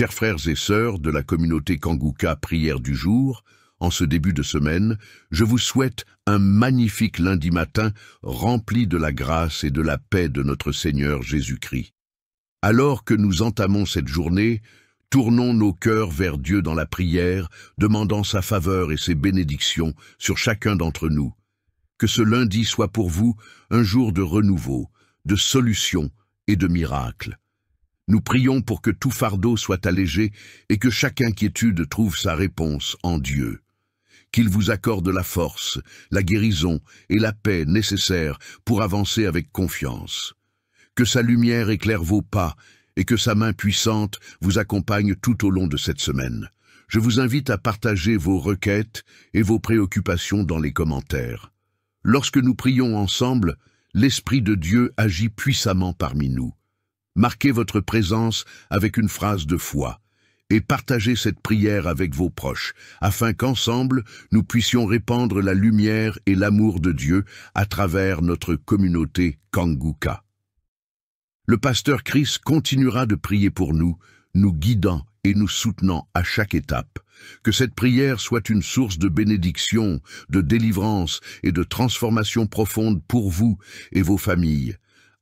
Chers frères et sœurs de la communauté Kanguka Prière du jour, en ce début de semaine, je vous souhaite un magnifique lundi matin rempli de la grâce et de la paix de notre Seigneur Jésus-Christ. Alors que nous entamons cette journée, tournons nos cœurs vers Dieu dans la prière, demandant sa faveur et ses bénédictions sur chacun d'entre nous. Que ce lundi soit pour vous un jour de renouveau, de solution et de miracle. Nous prions pour que tout fardeau soit allégé et que chaque inquiétude trouve sa réponse en Dieu. Qu'il vous accorde la force, la guérison et la paix nécessaires pour avancer avec confiance. Que sa lumière éclaire vos pas et que sa main puissante vous accompagne tout au long de cette semaine. Je vous invite à partager vos requêtes et vos préoccupations dans les commentaires. Lorsque nous prions ensemble, l'Esprit de Dieu agit puissamment parmi nous. Marquez votre présence avec une phrase de foi et partagez cette prière avec vos proches, afin qu'ensemble, nous puissions répandre la lumière et l'amour de Dieu à travers notre communauté Kanguka. Le pasteur Chris continuera de prier pour nous, nous guidant et nous soutenant à chaque étape. Que cette prière soit une source de bénédiction, de délivrance et de transformation profonde pour vous et vos familles.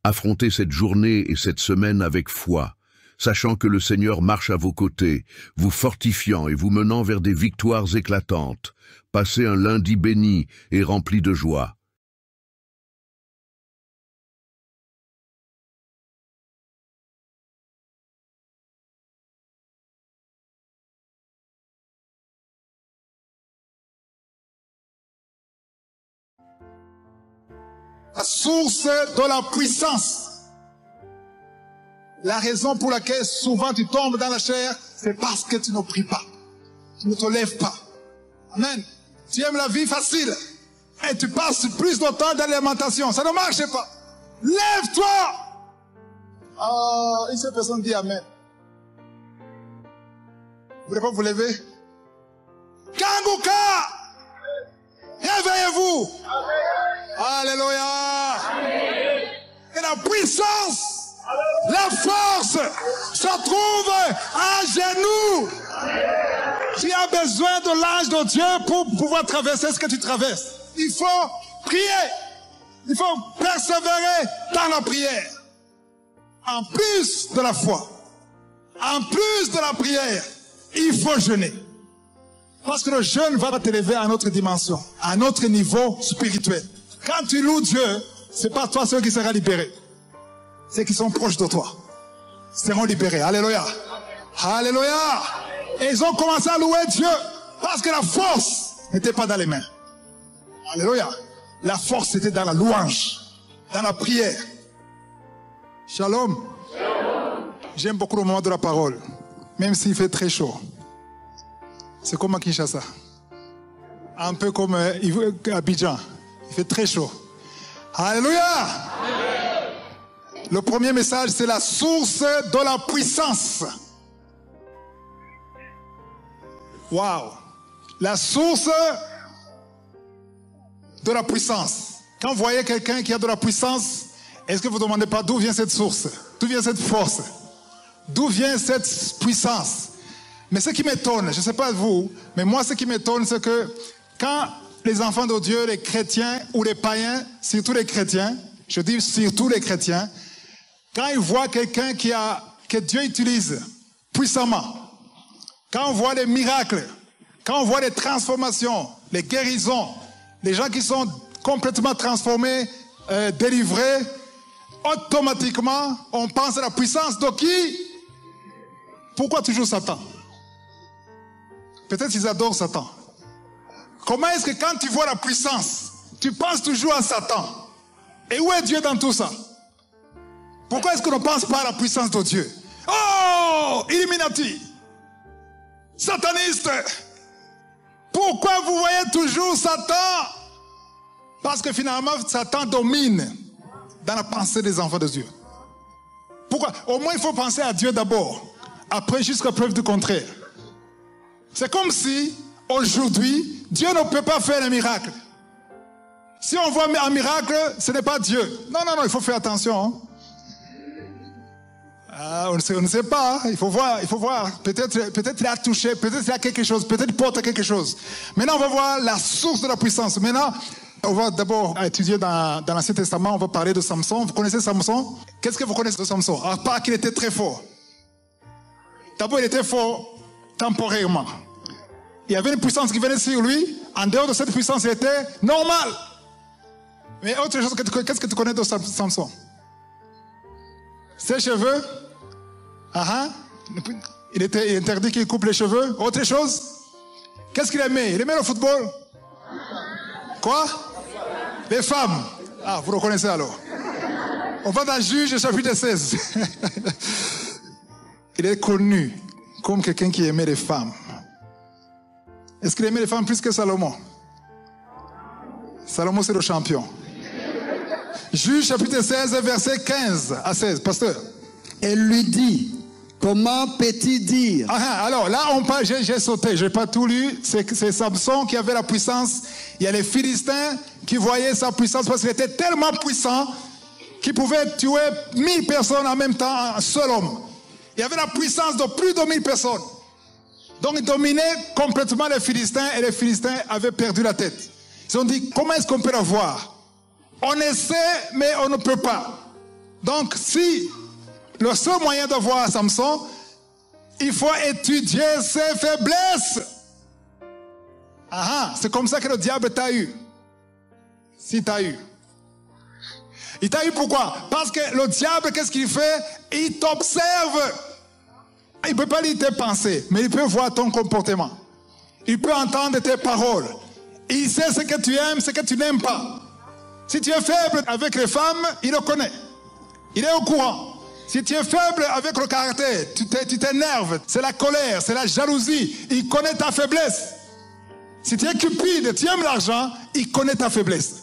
Affrontez cette journée et cette semaine avec foi, sachant que le Seigneur marche à vos côtés, vous fortifiant et vous menant vers des victoires éclatantes. Passez un lundi béni et rempli de joie. La source de la puissance. La raison pour laquelle souvent tu tombes dans la chair, c'est parce que tu ne pries pas. Tu ne te lèves pas. Amen. Tu aimes la vie facile. Et tu passes plus de temps dans l'alimentation. Ça ne marche pas. Lève-toi. Une seule personne dit Amen. Vous voulez pas vous lever? Kanguka! Réveillez-vous! Alléluia! Et la puissance, la force se trouve à genoux. Tu as besoin de l'ange de Dieu pour pouvoir traverser ce que tu traverses. Il faut prier. Il faut persévérer dans la prière. En plus de la foi, en plus de la prière, il faut jeûner. Parce que le jeûne va t'élever à une autre dimension, à un autre niveau spirituel. Quand tu loues Dieu, c'est pas toi seul qui sera libéré. Ceux qui sont proches de toi seront libérés. Alléluia. Alléluia. Et ils ont commencé à louer Dieu parce que la force n'était pas dans les mains. Alléluia. La force était dans la louange, dans la prière. Shalom. J'aime beaucoup le moment de la parole, même s'il fait très chaud. C'est comme à Kinshasa. Un peu comme à Abidjan. Il fait très chaud. Alléluia! Le premier message, c'est la source de la puissance. Waouh! La source de la puissance. Quand vous voyez quelqu'un qui a de la puissance, est-ce que vous ne demandez pas d'où vient cette source? D'où vient cette force? D'où vient cette puissance? Mais ce qui m'étonne, je ne sais pas vous, mais moi ce qui m'étonne, c'est que quand les enfants de Dieu, les chrétiens ou les païens, surtout les chrétiens, je dis surtout les chrétiens, quand ils voient quelqu'un que Dieu utilise puissamment, quand on voit les miracles, quand on voit les transformations, les guérisons, les gens qui sont complètement transformés, délivrés, automatiquement, on pense à la puissance de qui? Pourquoi toujours Satan? Peut-être qu'ils adorent Satan. Comment est-ce que quand tu vois la puissance, tu penses toujours à Satan? Et où est Dieu dans tout ça? Pourquoi est-ce qu'on ne pense pas à la puissance de Dieu? Oh! Illuminati! Sataniste! Pourquoi vous voyez toujours Satan? Parce que finalement, Satan domine dans la pensée des enfants de Dieu. Pourquoi? Au moins, il faut penser à Dieu d'abord. Après, jusqu'à preuve du contraire. C'est comme si, aujourd'hui, Dieu ne peut pas faire un miracle. Si on voit un miracle, ce n'est pas Dieu. Non, non, non, il faut faire attention. Hein. On ne sait pas, hein. Il faut voir. Peut-être il a touché, peut-être il a quelque chose, peut-être il porte quelque chose. Maintenant, on va voir la source de la puissance. Maintenant, on va d'abord étudier dans l'Ancien Testament, on va parler de Samson. Vous connaissez Samson? Qu'est-ce que vous connaissez de Samson? À part qu'il était très fort. D'abord, il était fort temporairement. Il y avait une puissance qui venait sur lui. En dehors de cette puissance, il était normal. Mais autre chose, qu'est-ce que tu connais de Samson? Ses cheveux. Il était interdit qu'il coupe les cheveux. Autre chose? Qu'est-ce qu'il aimait? Il aimait le football? Quoi? Les femmes. Ah, vous reconnaissez alors. On va dans Juge chapitre 16. Il est connu comme quelqu'un qui aimait les femmes. Est-ce qu'il aimait les femmes plus que Salomon? Salomon, c'est le champion. Juge chapitre 16, verset 15 à 16. Pasteur. Elle lui dit, comment peut-il dire? Alors là, j'ai sauté, je n'ai pas tout lu. C'est Samson qui avait la puissance. Il y a les Philistins qui voyaient sa puissance parce qu'il était tellement puissant qu'il pouvait tuer 1000 personnes en même temps, un seul homme. Il y avait la puissance de plus de 1000 personnes. Donc il dominait complètement les Philistins et les Philistins avaient perdu la tête. Ils ont dit, comment est-ce qu'on peut la voir? On essaie, mais on ne peut pas. Donc si le seul moyen de voir Samson, il faut étudier ses faiblesses. C'est comme ça que le diable t'a eu. Si t'a eu. Il t'a eu pourquoi? Parce que le diable, qu'est-ce qu'il fait? Il t'observe. Il ne peut pas lire tes pensées, mais il peut voir ton comportement. Il peut entendre tes paroles. Il sait ce que tu aimes, ce que tu n'aimes pas. Si tu es faible avec les femmes, il le connaît. Il est au courant. Si tu es faible avec le caractère, tu t'énerves, c'est la colère, c'est la jalousie, il connaît ta faiblesse. Si tu es cupide, tu aimes l'argent, il connaît ta faiblesse.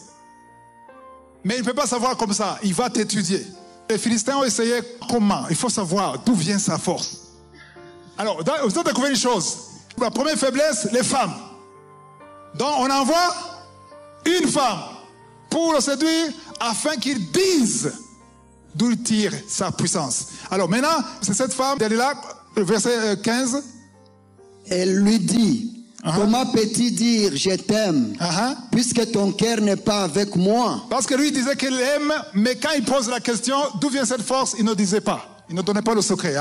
Mais il ne peut pas savoir comme ça, il va t'étudier. Les Philistins ont essayé comment? Il faut savoir d'où vient sa force. Alors, vous avez découvert une chose. La première faiblesse, les femmes. Donc, on envoie une femme pour le séduire afin qu'il dise d'où il tire sa puissance. Alors maintenant, c'est cette femme, elle est là, verset 15. Elle lui dit, comment peux-tu dire je t'aime, puisque ton cœur n'est pas avec moi? Parce que lui disait qu'il aime, mais quand il pose la question, d'où vient cette force, il ne disait pas. Il ne donnait pas le secret.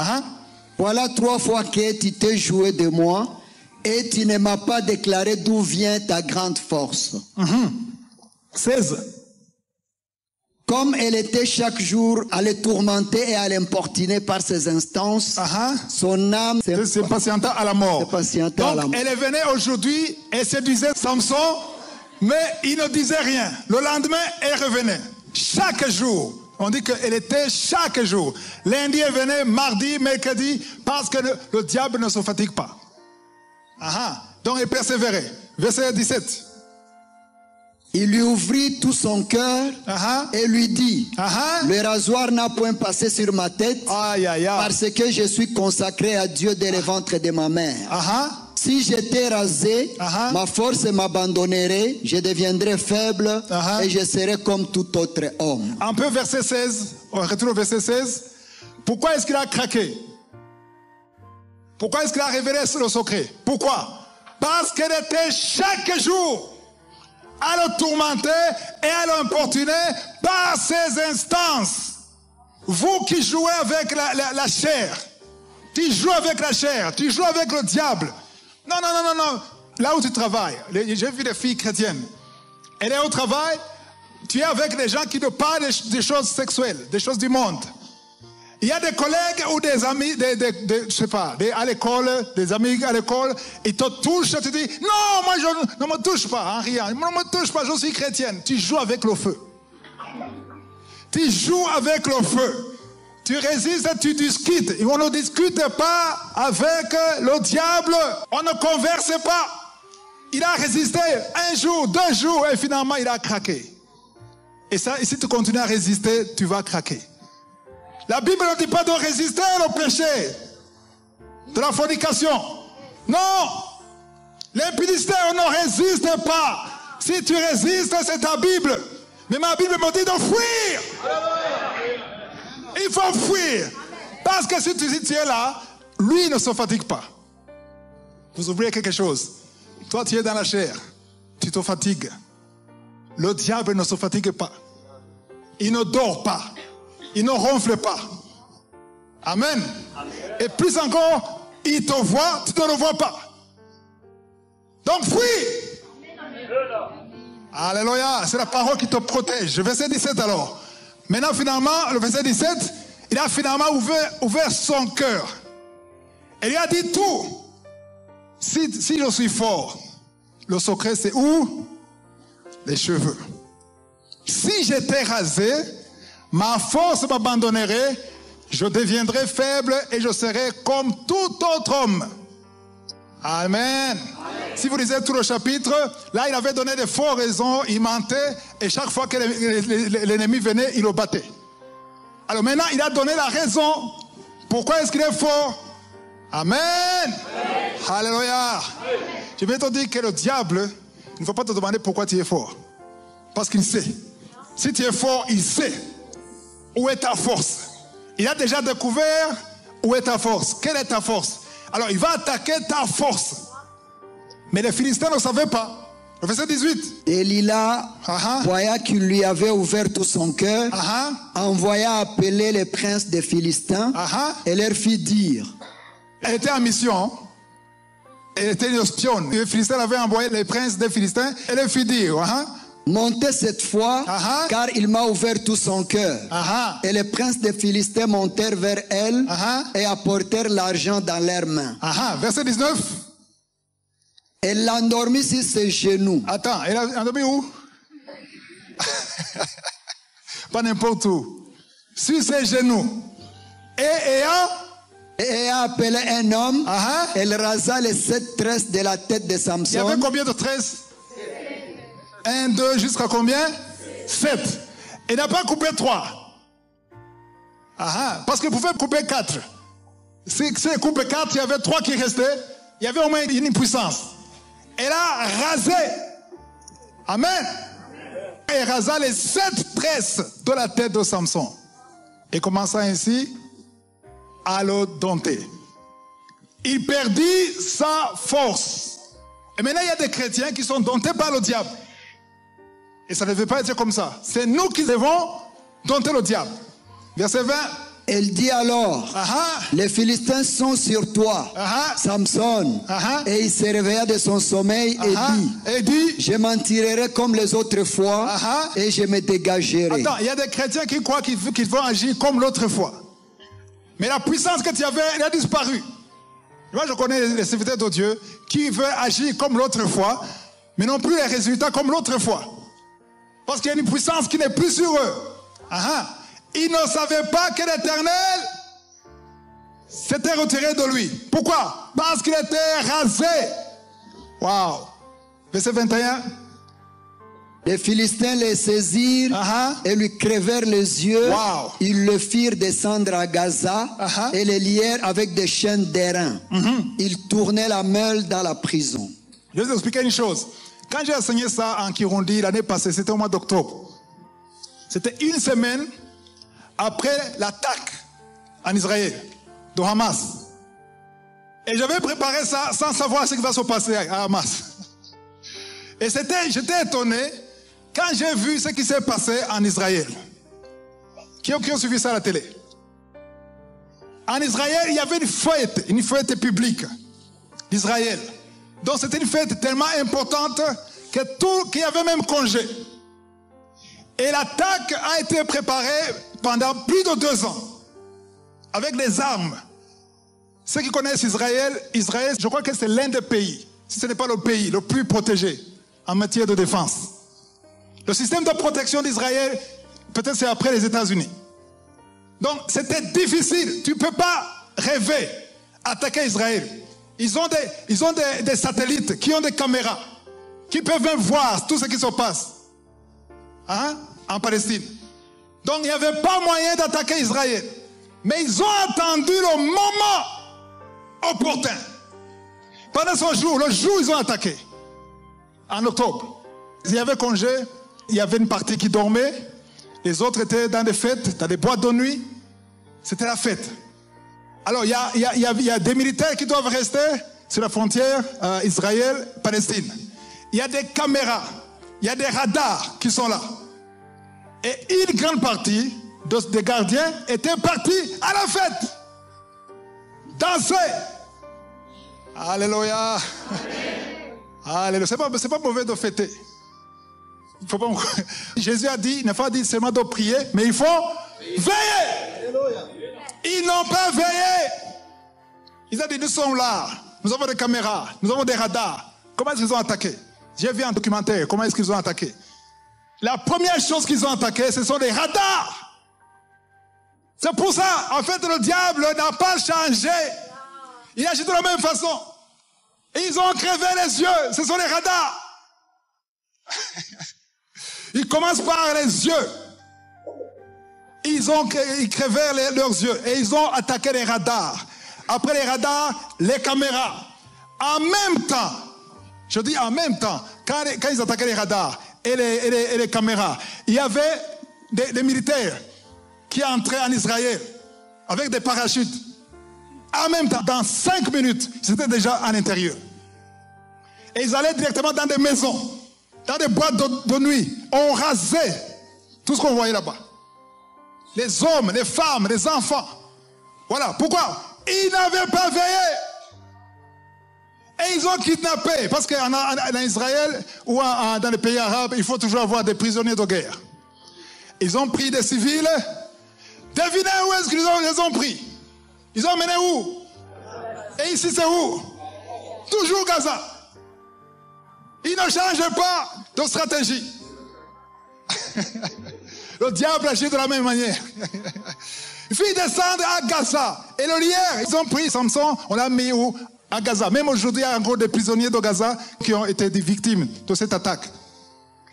Voilà 3 fois que tu t'es joué de moi et tu ne m'as pas déclaré d'où vient ta grande force. 16. Comme elle était chaque jour à le tourmenter et à l'importuner par ses instances, son âme s'impatienta à la mort. Donc, elle venait aujourd'hui et séduisait Samson, mais il ne disait rien. Le lendemain, elle revenait. Chaque jour. On dit qu'elle était chaque jour. Lundi, elle venait, mardi, mercredi, parce que le diable ne se fatigue pas. Donc, elle persévérait. Verset 17. Il lui ouvrit tout son cœur et lui dit, le rasoir n'a point passé sur ma tête parce que je suis consacré à Dieu dès le ventre de ma mère. Si j'étais rasé, ma force m'abandonnerait, je deviendrais faible et je serais comme tout autre homme. Un peu verset 16, on retrouve verset 16. Pourquoi est-ce qu'il a craqué? Pourquoi est-ce qu'il a révélé le secret? Pourquoi? Parce qu'elle était chaque jour à le tourmenter et à l'importuner par ses instances. Vous qui jouez avec la chair, tu joues avec la chair, tu joues avec le diable. Non. Là où tu travailles, j'ai vu des filles chrétiennes. Elle est au travail, tu es avec des gens qui te parlent des choses sexuelles, des choses du monde. Il y a des collègues ou des amis, je sais pas, à l'école, des amis à l'école, ils te touchent, tu dis, non, moi je ne me touche pas, rien, ne me touche pas, je suis chrétienne. Tu joues avec le feu. Tu joues avec le feu. Tu résistes, tu discutes. Et on ne discute pas avec le diable, on ne converse pas. Il a résisté 1 jour, 2 jours, et finalement il a craqué. Et ça, si tu continues à résister, tu vas craquer. La Bible ne dit pas de résister au péché, de la fornication. Non! L'impudicité, on ne résiste pas. Si tu résistes, c'est ta Bible. Mais ma Bible me dit de fuir. Il faut fuir. Parce que si tu es là, lui ne se fatigue pas. Vous oubliez quelque chose. Toi, tu es dans la chair. Tu te fatigues. Le diable ne se fatigue pas. Il ne dort pas. Il ne ronfle pas. Amen. Et plus encore, il te voit, tu ne le vois pas. Donc fuis. Alléluia. C'est la parole qui te protège. Verset 17 alors. Maintenant, finalement, le verset 17, il a finalement ouvert son cœur. Et il a dit tout. Si je suis fort, le secret c'est où? Les cheveux. Si j'étais rasé, ma force m'abandonnerait, je deviendrais faible et je serais comme tout autre homme. Amen. Si vous lisez tout le chapitre, là il avait donné de fausses raisons, il mentait et chaque fois que l'ennemi venait, il le battait. Alors maintenant, il a donné la raison. Pourquoi est-ce qu'il est fort? Amen. Alléluia. Je vais te dire que le diable ne faut pas te demander pourquoi tu es fort. Parce qu'il sait. Si tu es fort, il sait où est ta force. Il a déjà découvert où est ta force. Quelle est ta force? Alors il va attaquer ta force. Mais les Philistins ne savaient pas. Le verset 18. Delilah, voyant qu'il lui avait ouvert tout son cœur, envoya appeler les princes des Philistins et leur fit dire. Elle était en mission. Elle était une espionne. Les Philistins avaient envoyé les princes des Philistins et leur fit dire. Montez cette fois, car il m'a ouvert tout son cœur. Et les princes des Philistins montèrent vers elle et apportèrent l'argent dans leurs mains. Verset 19. Elle l'endormit sur ses genoux. Attends, elle a endormi où? Pas n'importe où. Sur ses genoux. Et ayant appelé un homme, elle rasa les 7 tresses de la tête de Samson. Il y avait combien de tresses? 1, 2, jusqu'à combien? 7. Elle n'a pas coupé 3. Parce qu'elle pouvait couper 4. Si elle coupait 4, il y avait 3 qui restaient. Il y avait au moins une puissance. Elle a rasé. Amen. Elle rasa les 7 tresses de la tête de Samson. Et commença ainsi à le dompter. Il perdit sa force. Et maintenant, il y a des chrétiens qui sont domptés par le diable. Et ça ne devait pas être comme ça. C'est nous qui devons dompter le diable. Verset 20. Elle dit alors, les Philistins sont sur toi, Samson. Et il se réveilla de son sommeil et dit, je m'en tirerai comme les autres fois et je me dégagerai. Attends, il y a des chrétiens qui croient qu'ils vont agir comme l'autre fois. Mais la puissance que tu avais, elle a disparu. Moi, je connais les serviteurs de Dieu qui veulent agir comme l'autre fois, mais non plus les résultats comme l'autre fois. Parce qu'il y a une puissance qui n'est plus sur eux. Ils ne savaient pas que l'Éternel s'était retiré de lui. Pourquoi? Parce qu'il était rasé. Waouh. Verset 21. Les Philistins les saisirent et lui crevèrent les yeux. Wow. Ils le firent descendre à Gaza et le lièrent avec des chaînes d'airain. Ils tournaient la meule dans la prison. Je vais vous expliquer une chose. Quand j'ai enseigné ça en Kirundi l'année passée, c'était au mois d'octobre. C'était une semaine après l'attaque en Israël de Hamas. Et j'avais préparé ça sans savoir ce qui va se passer à Hamas. Et j'étais étonné quand j'ai vu ce qui s'est passé en Israël. Qui ont suivi ça à la télé? En Israël, il y avait une fête publique d'Israël. Donc c'était une fête tellement importante qu'il y avait même congé. Et l'attaque a été préparée pendant plus de 2 ans. Avec des armes. Ceux qui connaissent Israël, je crois que c'est l'un des pays, si ce n'est pas le pays le plus protégé en matière de défense. Le système de protection d'Israël, peut-être c'est après les États-Unis. Donc c'était difficile. Tu ne peux pas rêver attaquer Israël. Ils ont des satellites qui ont des caméras, qui peuvent même voir tout ce qui se passe en Palestine. Donc il n'y avait pas moyen d'attaquer Israël. Mais ils ont attendu le moment opportun. Pendant ce jour, le jour où ils ont attaqué, en octobre, il y avait congé, il y avait une partie qui dormait, les autres étaient dans des fêtes, dans des boîtes de nuit. C'était la fête. Alors, il y a des militaires qui doivent rester sur la frontière Israël-Palestine. Il y a des caméras, il y a des radars qui sont là. Et une grande partie des gardiens étaient partis à la fête. Danser. Alléluia. Alléluia. C'est pas mauvais de fêter. Il faut pas... Jésus a dit, il n'a pas dit seulement de prier, mais il faut veiller. Ils n'ont pas veillé. Ils ont dit, nous sommes là. Nous avons des caméras, nous avons des radars. Comment est-ce qu'ils ont attaqué? J'ai vu un documentaire. Comment est-ce qu'ils ont attaqué? La première chose qu'ils ont attaqué, ce sont les radars. C'est pour ça, en fait, le diable n'a pas changé. Il agit de la même façon. Et ils ont crevé les yeux. Ce sont les radars. Ils commencent par les yeux. Ils crevaient leurs yeux. Et ils ont attaqué les radars. Après les radars, les caméras. En même temps, je dis en même temps, quand ils attaquaient les radars et les caméras, il y avait des militaires qui entraient en Israël avec des parachutes. En même temps, dans 5 minutes, ils étaient déjà à l'intérieur. Et ils allaient directement dans des maisons, dans des boîtes de nuit. On rasait tout ce qu'on voyait là-bas. Les hommes, les femmes, les enfants. Voilà. Pourquoi? Ils n'avaient pas veillé. Et ils ont kidnappé. Parce qu'en Israël ou dans les pays arabes, il faut toujours avoir des prisonniers de guerre. Ils ont pris des civils. Devinez où est-ce qu'ils les ont pris? Ils ont emmené où? Et ici c'est où? Toujours Gaza. Ils ne changent pas de stratégie. Le diable agit de la même manière. Il fait descendre à Gaza. Et le lierre, ils ont pris Samson, on l'a mis où? À Gaza. Même aujourd'hui, il y a encore des prisonniers de Gaza qui ont été des victimes de cette attaque.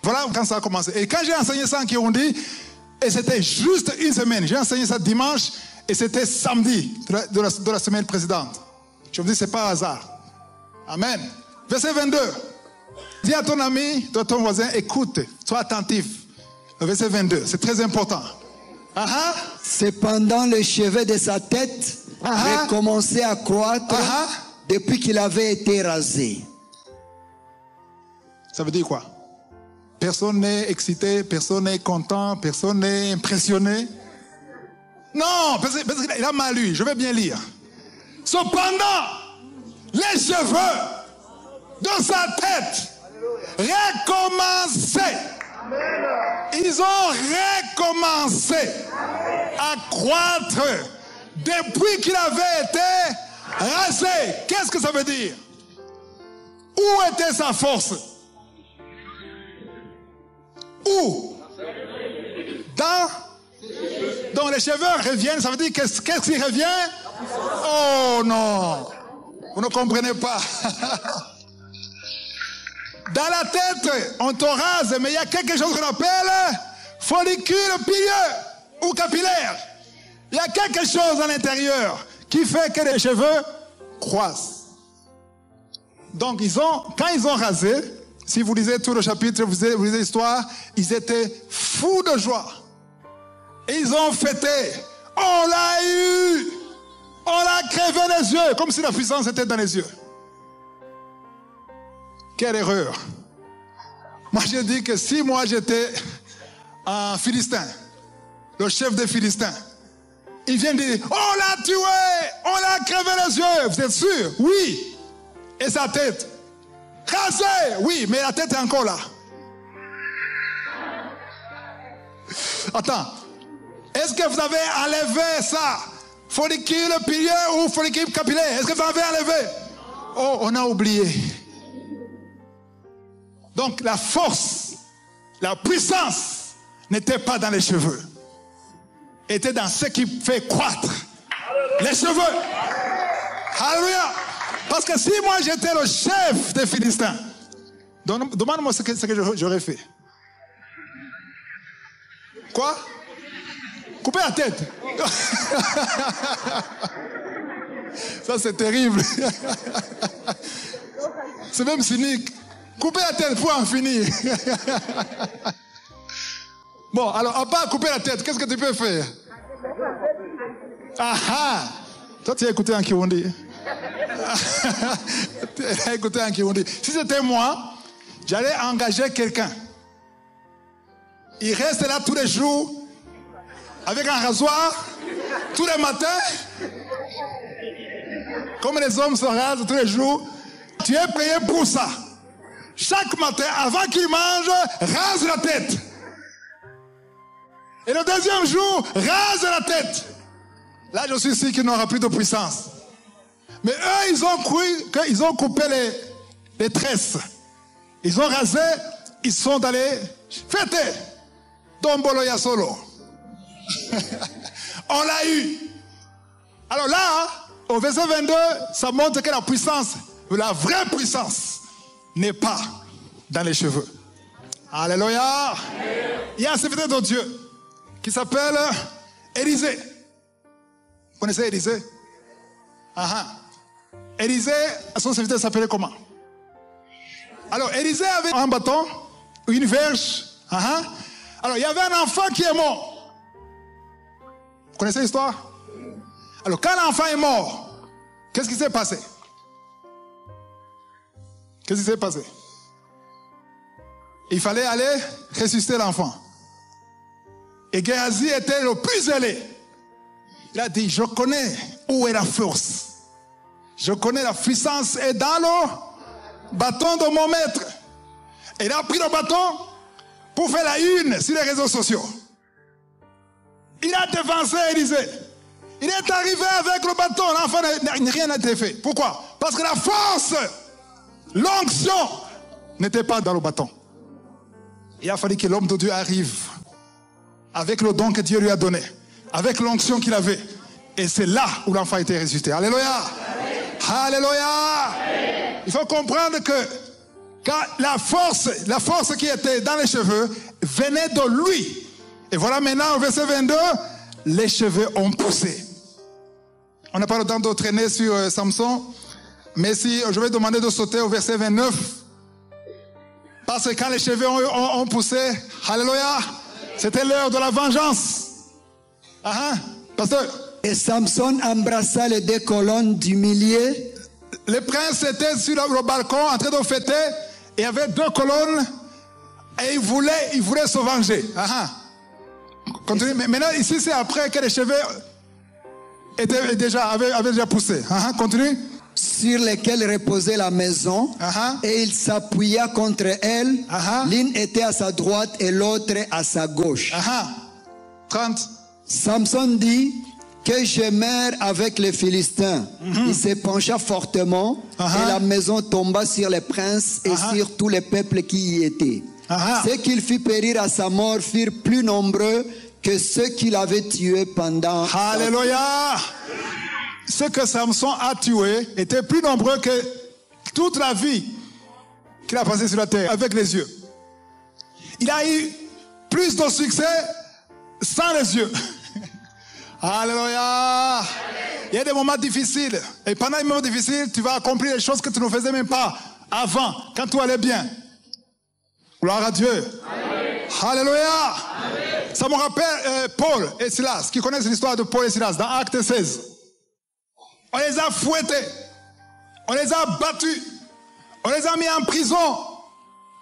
Voilà quand ça a commencé. Et quand j'ai enseigné ça en Kirundi, et c'était juste une semaine. J'ai enseigné ça dimanche et c'était samedi de la semaine précédente. Je me dis, c'est pas un hasard. Amen. Verset 22. Dis à ton ami, à ton voisin, écoute, sois attentif. Le verset 22, c'est très important. Cependant, le cheveu de sa tête avait commencé à croître depuis qu'il avait été rasé. Ça veut dire quoi? Personne n'est excité, personne n'est content, personne n'est impressionné. Non, parce qu'il a mal lu, je vais bien lire. Cependant, les cheveux de sa tête recommençaient. Ils ont recommencé à croître depuis qu'il avait été rasé. Qu'est-ce que ça veut dire? Où était sa force? Où? Donc les cheveux reviennent, ça veut dire qu'est-ce qui revient? Oh non, vous ne comprenez pas. Dans la tête, on te rase, mais il y a quelque chose qu'on appelle follicule pileux ou capillaire. Il y a quelque chose à l'intérieur qui fait que les cheveux croissent. Donc quand ils ont rasé, si vous lisez tout le chapitre, vous lisez l'histoire, ils étaient fous de joie. Et ils ont fêté. On l'a eu. On l'a crevé les yeux, comme si la puissance était dans les yeux. Quelle erreur. Moi, je dis que si moi j'étais un Philistin, le chef des Philistins, il vient dire, on l'a tué, on l'a crevé les yeux. Vous êtes sûr? Oui. Et sa tête? Rasée, oui, mais la tête est encore là. Attends. Est-ce que vous avez enlevé ça? Follicule pileux ou follicule capillaire? Est-ce que vous avez enlevé? Oh, on a oublié. Donc la force, la puissance n'était pas dans les cheveux. Était dans ce qui fait croître les cheveux. Alléluia. Parce que si moi j'étais le chef des Philistins, demande-moi ce que j'aurais fait. Quoi? Couper la tête. Ça c'est terrible. C'est même cynique. Couper la tête pour en finir. Bon, alors à part couper la tête, qu'est-ce que tu peux faire? Toi, tu as écouté en Kirundi. Tu as écouté en Kirundi. Si c'était moi, j'allais engager quelqu'un. Il reste là tous les jours, avec un rasoir, tous les matins. Comme les hommes se rasent tous les jours, tu es payé pour ça. Chaque matin, avant qu'il mange, rase la tête. Et le deuxième jour, rase la tête. Là, je suis sûr qu'il n'aura plus de puissance. Mais eux, ils ont cru qu'ils ont coupé les tresses. Ils ont rasé, ils sont allés fêter. Dombolo ya solo. On l'a eu. Alors là, au verset 22, ça montre que la puissance, la vraie puissance, n'est pas dans les cheveux. Alléluia. Il y a un serviteur de Dieu qui s'appelle Élisée. Vous connaissez Élisée? Élisée, son serviteur s'appelait comment? Alors, Élisée avait un bâton, une verge. Alors, il y avait un enfant qui est mort. Vous connaissez l'histoire? Alors, quand l'enfant est mort, qu'est-ce qui s'est passé? Qu'est-ce qui s'est passé? Il fallait aller ressusciter l'enfant. Et Géhazi était le plus zélé. Il a dit, je connais où est la force. Je connais la puissance est dans le bâton de mon maître. Et il a pris le bâton pour faire la une sur les réseaux sociaux. Il a dévancé Élisée. Il est arrivé avec le bâton. L'enfant rien n'a été fait. Pourquoi? Parce que la force, l'onction n'était pas dans le bâton. Il a fallu que l'homme de Dieu arrive avec le don que Dieu lui a donné, avec l'onction qu'il avait. Et c'est là où l'enfant a été ressuscité. Alléluia. Alléluia. Il faut comprendre que quand la force qui était dans les cheveux venait de lui. Et voilà maintenant au verset 22, les cheveux ont poussé. On n'a pas le temps de traîner sur Samson, mais si je vais demander de sauter au verset 29, parce que quand les cheveux ont poussé, alléluia, c'était l'heure de la vengeance. Pasteur. Et Samson embrassa les deux colonnes du milieu. Le prince était sur le balcon en train de fêter, et il y avait deux colonnes, et il voulait se venger. Continue. Mais maintenant, ici, c'est après que les cheveux avaient déjà poussé. Continue. Sur lesquels reposait la maison, et il s'appuya contre elle. L'une était à sa droite et l'autre à sa gauche. 30. Samson dit que je meurs avec les Philistins. Il se pencha fortement et la maison tomba sur les princes et sur tous les peuples qui y étaient. Ceux qu'il fit périr à sa mort furent plus nombreux que ceux qu'il avait tués pendant... Alléluia. Ceux que Samson a tués étaient plus nombreux que toute la vie qu'il a passée sur la terre avec les yeux. Il a eu plus de succès sans les yeux. Alléluia. Il y a des moments difficiles. Et pendant les moments difficiles, tu vas accomplir les choses que tu ne faisais même pas avant, quand tout allait bien. Gloire à Dieu. Amen. Alléluia. Amen. Ça me rappelle Paul et Silas, qui connaissent l'histoire de Paul et Silas dans Acte 16. On les a fouettés. On les a battus. On les a mis en prison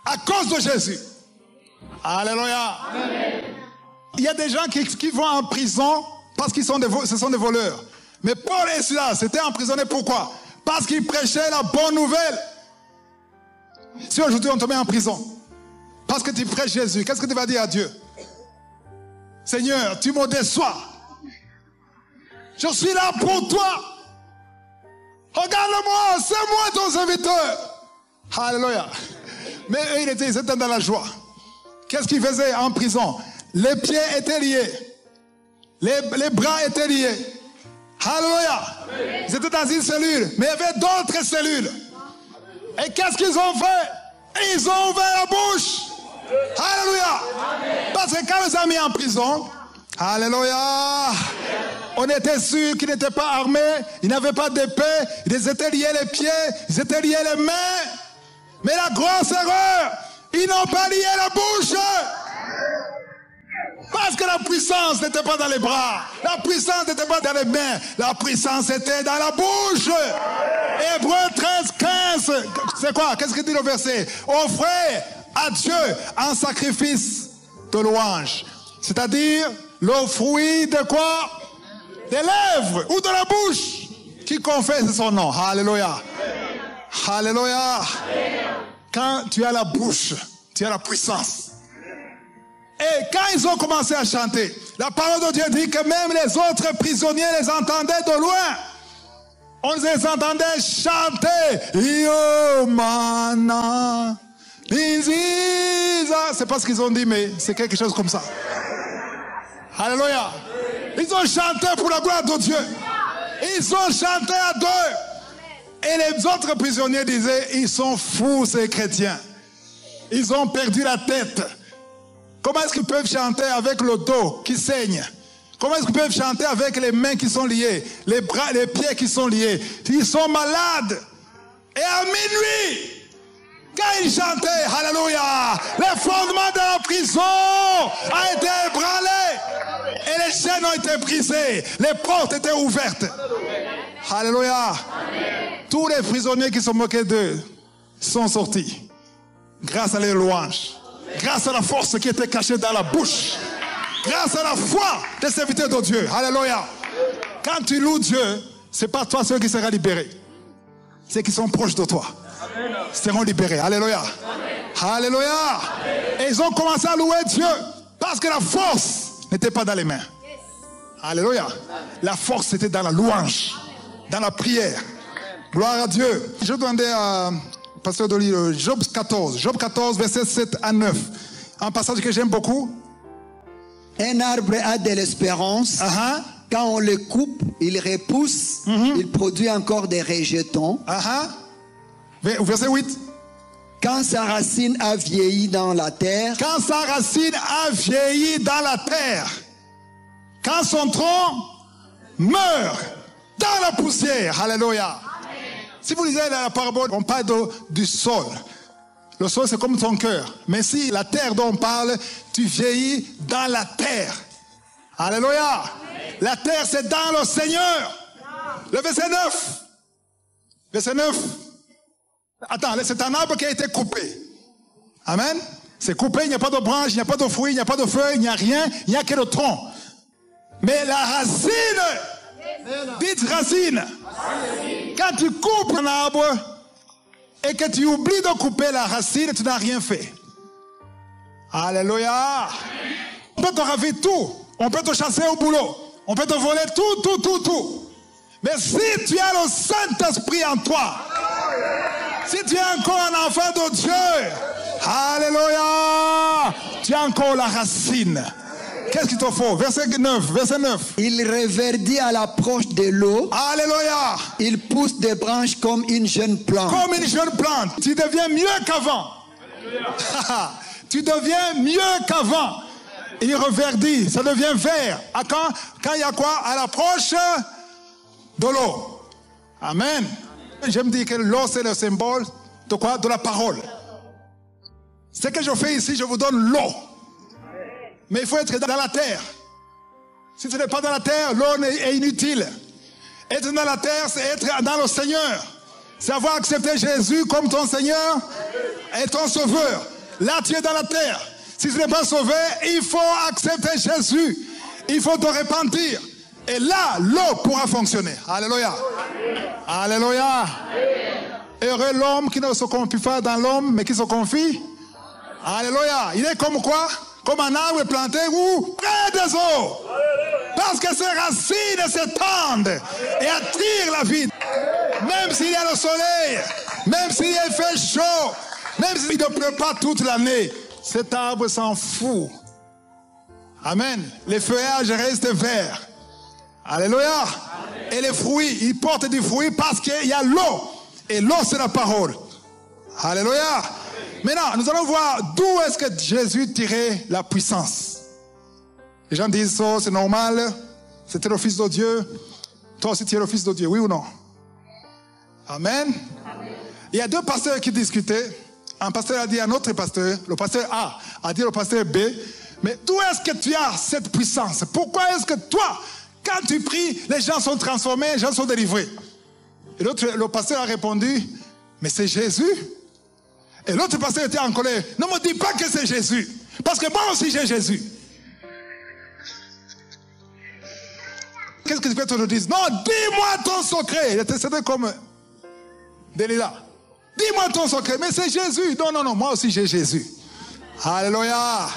à cause de Jésus. Alléluia. Amen. Il y a des gens qui vont en prison parce qu'ils ce sont des voleurs. Mais Paul et Silas étaient emprisonnés pourquoi? Parce qu'ils prêchaient la bonne nouvelle. Si aujourd'hui on te met en prison parce que tu prêches Jésus, qu'est-ce que tu vas dire à Dieu? Seigneur, tu me déçois. Je suis là pour toi. Regarde-moi, c'est moi ton serviteur. Alléluia. Mais eux, ils étaient dans la joie. Qu'est-ce qu'ils faisaient en prison? Les pieds étaient liés. Les bras étaient liés. Alléluia. Ils étaient dans une cellule, mais il y avait d'autres cellules. Et qu'est-ce qu'ils ont fait? Ils ont ouvert la bouche. Alléluia. Parce que quand ils ont mis en prison, alléluia, on était sûr qu'ils n'étaient pas armés, ils n'avaient pas d'épée, ils étaient liés les pieds, ils étaient liés les mains. Mais la grosse erreur, ils n'ont pas lié la bouche. Parce que la puissance n'était pas dans les bras. La puissance n'était pas dans les mains. La puissance était dans la bouche. Hébreux 13, 15. C'est quoi? Qu'est-ce que dit le verset? Offrez à Dieu un sacrifice de louange. C'est-à-dire le fruit de quoi? Des lèvres ou de la bouche qui confesse son nom. Alléluia. Alléluia. Quand tu as la bouche, tu as la puissance. Et quand ils ont commencé à chanter, la parole de Dieu dit que même les autres prisonniers les entendaient de loin. On les entendait chanter. Yo mana. C'est pas ce qu'ils ont dit, mais c'est quelque chose comme ça. Alléluia. Ils ont chanté pour la gloire de Dieu. Ils ont chanté à deux. Et les autres prisonniers disaient, ils sont fous ces chrétiens. Ils ont perdu la tête. Comment est-ce qu'ils peuvent chanter avec le dos qui saigne? Comment est-ce qu'ils peuvent chanter avec les mains qui sont liées, les bras, les pieds qui sont liés? Ils sont malades. Et à minuit, quand ils chantaient, alléluia, les fondements de la prison ont été ébranlés. Et les chaînes ont été brisées. Les portes étaient ouvertes. Alléluia. Tous les prisonniers qui se moquaient d'eux sont sortis. Grâce à les louanges. Grâce à la force qui était cachée dans la bouche. Grâce à la foi des serviteurs de Dieu. Alléluia. Quand tu loues Dieu, c'est pas toi seul qui sera libéré. Ceux qui sont proches de toi seront libérés. Alléluia. Alléluia. Et ils ont commencé à louer Dieu parce que la force n'était pas dans les mains. Alléluia. La force était dans la louange, dans la prière. Gloire à Dieu. Je demandais à pasteur de lire Job 14. Job 14, versets 7 à 9. Un passage que j'aime beaucoup. Un arbre a de l'espérance. Quand on le coupe, il repousse. Il produit encore des rejetons. Verset 8. Quand sa racine a vieilli dans la terre. Quand sa racine a vieilli dans la terre. Quand son tronc meurt dans la poussière. Alléluia. Si vous lisez la parabole, on parle du sol. Le sol, c'est comme ton cœur. Mais si la terre dont on parle, tu vieillis dans la terre. Alléluia. La terre, c'est dans le Seigneur. Le verset 9. Verset 9. Attends, c'est un arbre qui a été coupé. Amen. C'est coupé, il n'y a pas de branche, il n'y a pas de fruit, il n'y a pas de feuilles, il n'y a rien, il n'y a que le tronc. Mais la racine, dites racine. Quand tu coupes un arbre et que tu oublies de couper la racine, tu n'as rien fait. Alléluia. On peut te raver tout. On peut te chasser au boulot. On peut te voler tout. Mais si tu as le Saint-Esprit en toi, si tu es encore un enfant de Dieu, alléluia, tu as encore la racine. Qu'est-ce qu'il te faut? Verset 9. Il reverdit à l'approche de l'eau. Alléluia. Il pousse des branches comme une jeune plante. Comme une jeune plante. Tu deviens mieux qu'avant. Tu deviens mieux qu'avant. Il reverdit, ça devient vert. Quand il y a quoi? À l'approche de l'eau. Amen. J'aime dire que l'eau, c'est le symbole de quoi? De la parole. Ce que je fais ici, je vous donne l'eau. Mais il faut être dans la terre. Si tu n'es pas dans la terre, l'eau est inutile. Être dans la terre, c'est être dans le Seigneur. C'est avoir accepté Jésus comme ton Seigneur et ton Sauveur. Là, tu es dans la terre. Si tu n'es pas sauvé, il faut accepter Jésus. Il faut te repentir. Et là, l'eau pourra fonctionner. Alléluia. Alléluia. Heureux l'homme qui ne se confie pas dans l'homme, mais qui se confie. Alléluia. Il est comme quoi? Comme un arbre planté où? Près des eaux. Parce que ses racines s'étendent et attirent la vie. Même s'il y a le soleil, même s'il fait chaud, même s'il ne pleut pas toute l'année, cet arbre s'en fout. Amen. Les feuillages restent verts. Alléluia. Et les fruits, ils portent du fruit parce qu'il y a l'eau. Et l'eau, c'est la parole. Alléluia. Maintenant, nous allons voir d'où est-ce que Jésus tirait la puissance. Les gens disent ça, c'est normal. C'était le Fils de Dieu. Toi aussi, tu es le Fils de Dieu, oui ou non? Amen. Il y a deux pasteurs qui discutaient. Un pasteur a dit à un autre pasteur, le pasteur A a dit au pasteur B, Mais d'où est-ce que tu as cette puissance? Pourquoi est-ce que toi, quand tu pries, les gens sont transformés, les gens sont délivrés? Et l'autre, le pasteur a répondu, mais c'est Jésus. Et l'autre pasteur était en colère. Ne me dis pas que c'est Jésus. Parce que moi aussi j'ai Jésus. Qu'est-ce que tu veux que je te dise? Non, dis-moi ton secret. C'était comme Delilah. Dis-moi ton secret. Mais c'est Jésus. Non, non, non, moi aussi j'ai Jésus. Alléluia.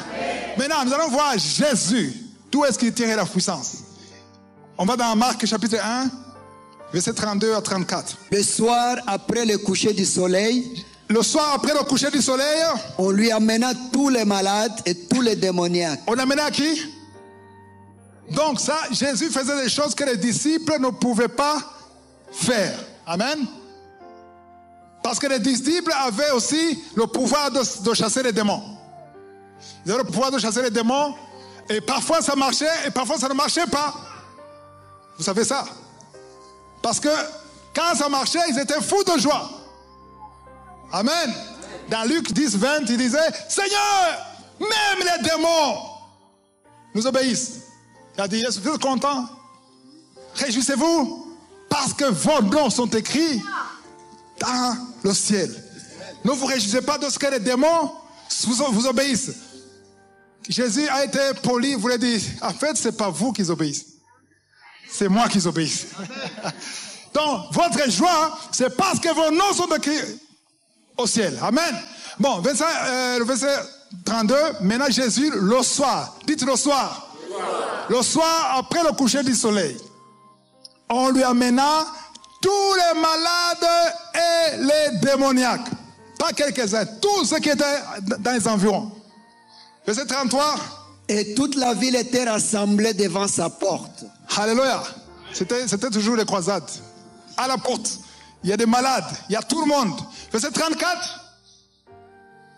Maintenant, nous allons voir Jésus. D'où est-ce qu'il tirait la puissance? On va dans Marc chapitre 1, verset 32 à 34. Le soir, après le coucher du soleil, le soir après le coucher du soleil, on lui amena tous les malades et tous les démoniaques. On amena qui? Donc ça, Jésus faisait des choses que les disciples ne pouvaient pas faire. Amen. Parce que les disciples avaient aussi le pouvoir de chasser les démons. Ils avaient le pouvoir de chasser les démons. Et parfois ça marchait et parfois ça ne marchait pas. Vous savez ça? Parce que quand ça marchait, ils étaient fous de joie. Amen. Dans Luc 10, 20, il disait, Seigneur, même les démons nous obéissent. Il a dit, est-ce que vous êtes content? Réjouissez-vous parce que vos noms sont écrits dans le ciel. Ne vous réjouissez pas de ce que les démons vous obéissent. Jésus a été poli, il voulait dire, en fait, ce n'est pas vous qui obéissez. C'est moi qui obéisse. Donc, votre joie, c'est parce que vos noms sont écrits au ciel. Amen. Bon, le verset 32, maintenant Jésus, le soir, dites le soir. Le soir, après le coucher du soleil, on lui amena tous les malades et les démoniaques. Pas quelques-uns, tous ceux qui étaient dans les environs. Verset 33. Et toute la ville était rassemblée devant sa porte. Alléluia. C'était toujours les croisades. À la porte, il y a des malades, il y a tout le monde. Verset 34.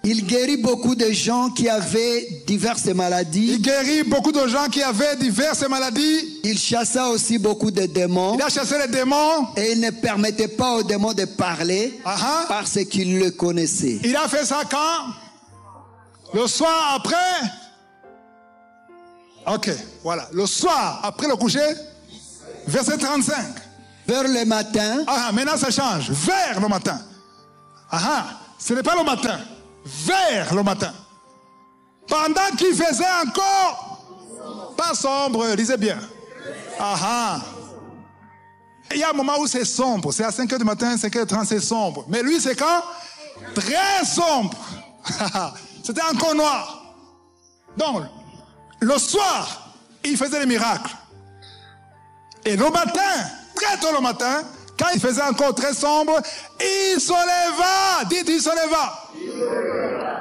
Il guérit beaucoup de gens qui avaient diverses maladies. Il guérit beaucoup de gens qui avaient diverses maladies. Il chassa aussi beaucoup de démons. Il a chassé les démons. Et il ne permettait pas aux démons de parler parce qu'ils le connaissaient. Il a fait ça quand? Le soir après. Ok, voilà. Le soir après le coucher. Verset 35. Vers le matin. Maintenant ça change. Vers le matin. Ce n'est pas le matin. Vers le matin. Pendant qu'il faisait encore pas sombre, lisez bien. Il y a un moment où c'est sombre. C'est à 5h du matin, 5h30, c'est sombre. Mais lui, c'est quand? Très sombre. C'était encore noir. Donc, le soir, il faisait des miracles. Et le matin, très tôt le matin, quand il faisait encore très sombre, il se leva. Dites, il se leva.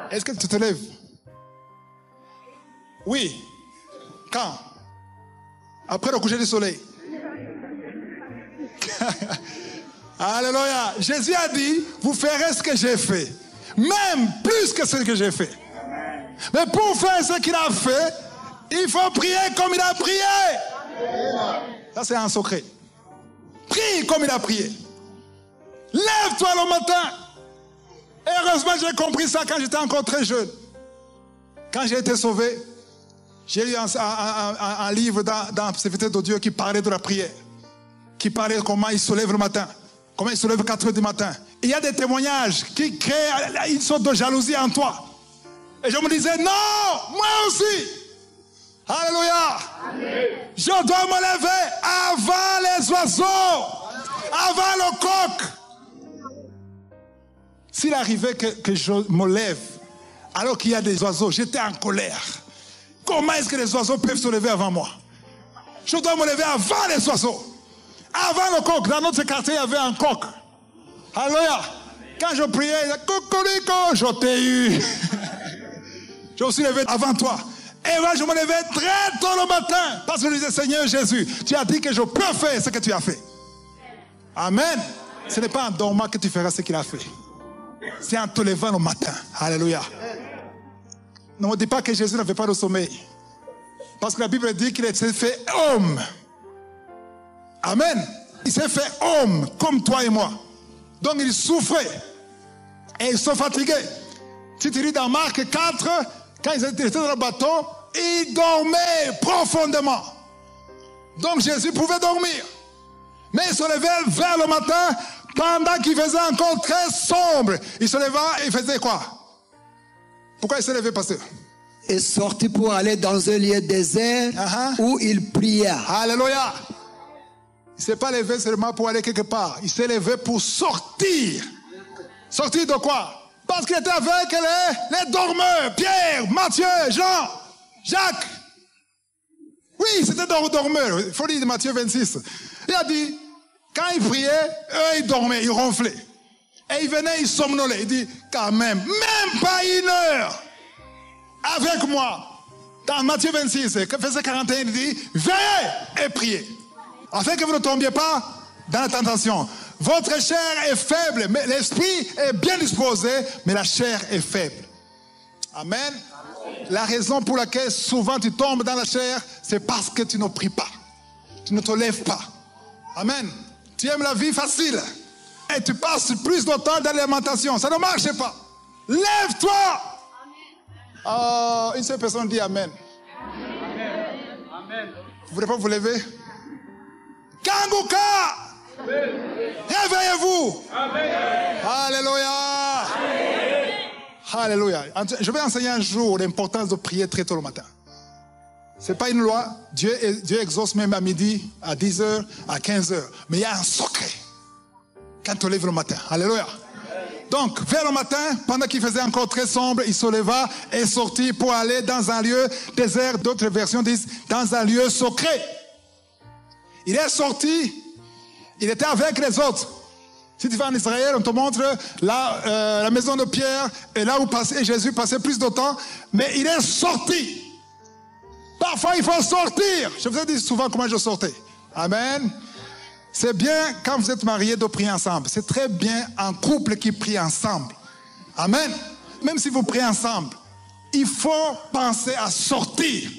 Est-ce que tu te lèves? Oui. Quand? Après le coucher du soleil. Alléluia. Jésus a dit, vous ferez ce que j'ai fait. Même plus que ce que j'ai fait. Mais pour faire ce qu'il a fait, il faut prier comme il a prié. Ça, c'est un secret. Prie comme il a prié. Lève-toi le matin. Et heureusement, j'ai compris ça quand j'étais encore très jeune. Quand j'ai été sauvé, j'ai lu un livre dans la serviteur de Dieu qui parlait de la prière. Qui parlait de comment il se lève le matin. Comment il se lève à 4h du matin. Il y a des témoignages qui créent une sorte de jalousie en toi. Et je me disais, non, moi aussi. Alléluia. Amen. Je dois me lever avant les oiseaux, avant le coq. S'il arrivait que je me lève alors qu'il y a des oiseaux, j'étais en colère. Comment est-ce que les oiseaux peuvent se lever avant moi? Je dois me lever avant les oiseaux. Avant le coq, dans notre quartier, il y avait un coq. Alléluia. Quand je priais, cocorico, je t'ai eu. Je me suis levé avant toi. Et moi, je me levais très tôt le matin. Parce que je disais, Seigneur Jésus, tu as dit que je peux faire ce que tu as fait. Amen. Ce n'est pas en dormant que tu feras ce qu'il a fait. C'est en te levant le matin. Alléluia. Ne me dis pas que Jésus n'avait pas de sommeil. Parce que la Bible dit qu'il s'est fait homme. Amen. Il s'est fait homme comme toi et moi. Donc il souffrait. Et il se fatiguait. Si tu lis dans Marc 4, quand ils étaient dans le bateau, Il dormait profondément. Donc Jésus pouvait dormir. Mais il se levait vers le matin, pendant qu'il faisait encore très sombre. Il se levait et il faisait quoi? Pourquoi il se levait, pasteur? Et sortit pour aller dans un lieu désert où il pria. Alléluia. Il ne s'est pas levé seulement pour aller quelque part. Il s'est levé pour sortir. Sortir de quoi? Parce qu'il était avec les dormeurs. Pierre, Matthieu, Jean, Jacques. Oui, c'était des dormeurs. Il faut lire Matthieu 26. Il a dit, quand il priait, eux, ils dormaient, ils ronflaient. Et ils venaient, ils somnolaient. Il dit, quand même pas une heure avec moi. Dans Matthieu 26, verset 41, il dit, veillez et priez. Afin que vous ne tombiez pas dans la tentation. Votre chair est faible, mais l'esprit est bien disposé, mais la chair est faible. Amen. La raison pour laquelle souvent tu tombes dans la chair, c'est parce que tu ne pries pas. Tu ne te lèves pas. Amen. Tu aimes la vie facile. Et tu passes plus de temps dans l'alimentation. Ça ne marche pas. Lève-toi. Une seule personne dit Amen. Amen. Vous ne voulez pas vous lever? Kanguka! Réveillez-vous! Alléluia! Alléluia. Je vais enseigner un jour l'importance de prier très tôt le matin. Ce n'est pas une loi. Dieu exauce même à midi, à 10h, à 15h. Mais il y a un secret quand tu lèves le matin. Alléluia. Donc, vers le matin, pendant qu'il faisait encore très sombre, il se leva et sortit pour aller dans un lieu désert. D'autres versions disent dans un lieu secret. Il est sorti, il était avec les autres. Si tu vas en Israël, on te montre la maison de Pierre et là où Jésus passait plus de temps, mais il est sorti. Parfois, il faut sortir. Je vous ai dit souvent comment je sortais. Amen. C'est bien quand vous êtes mariés de prier ensemble. C'est très bien un couple qui prie ensemble. Amen. Même si vous priez ensemble, il faut penser à sortir.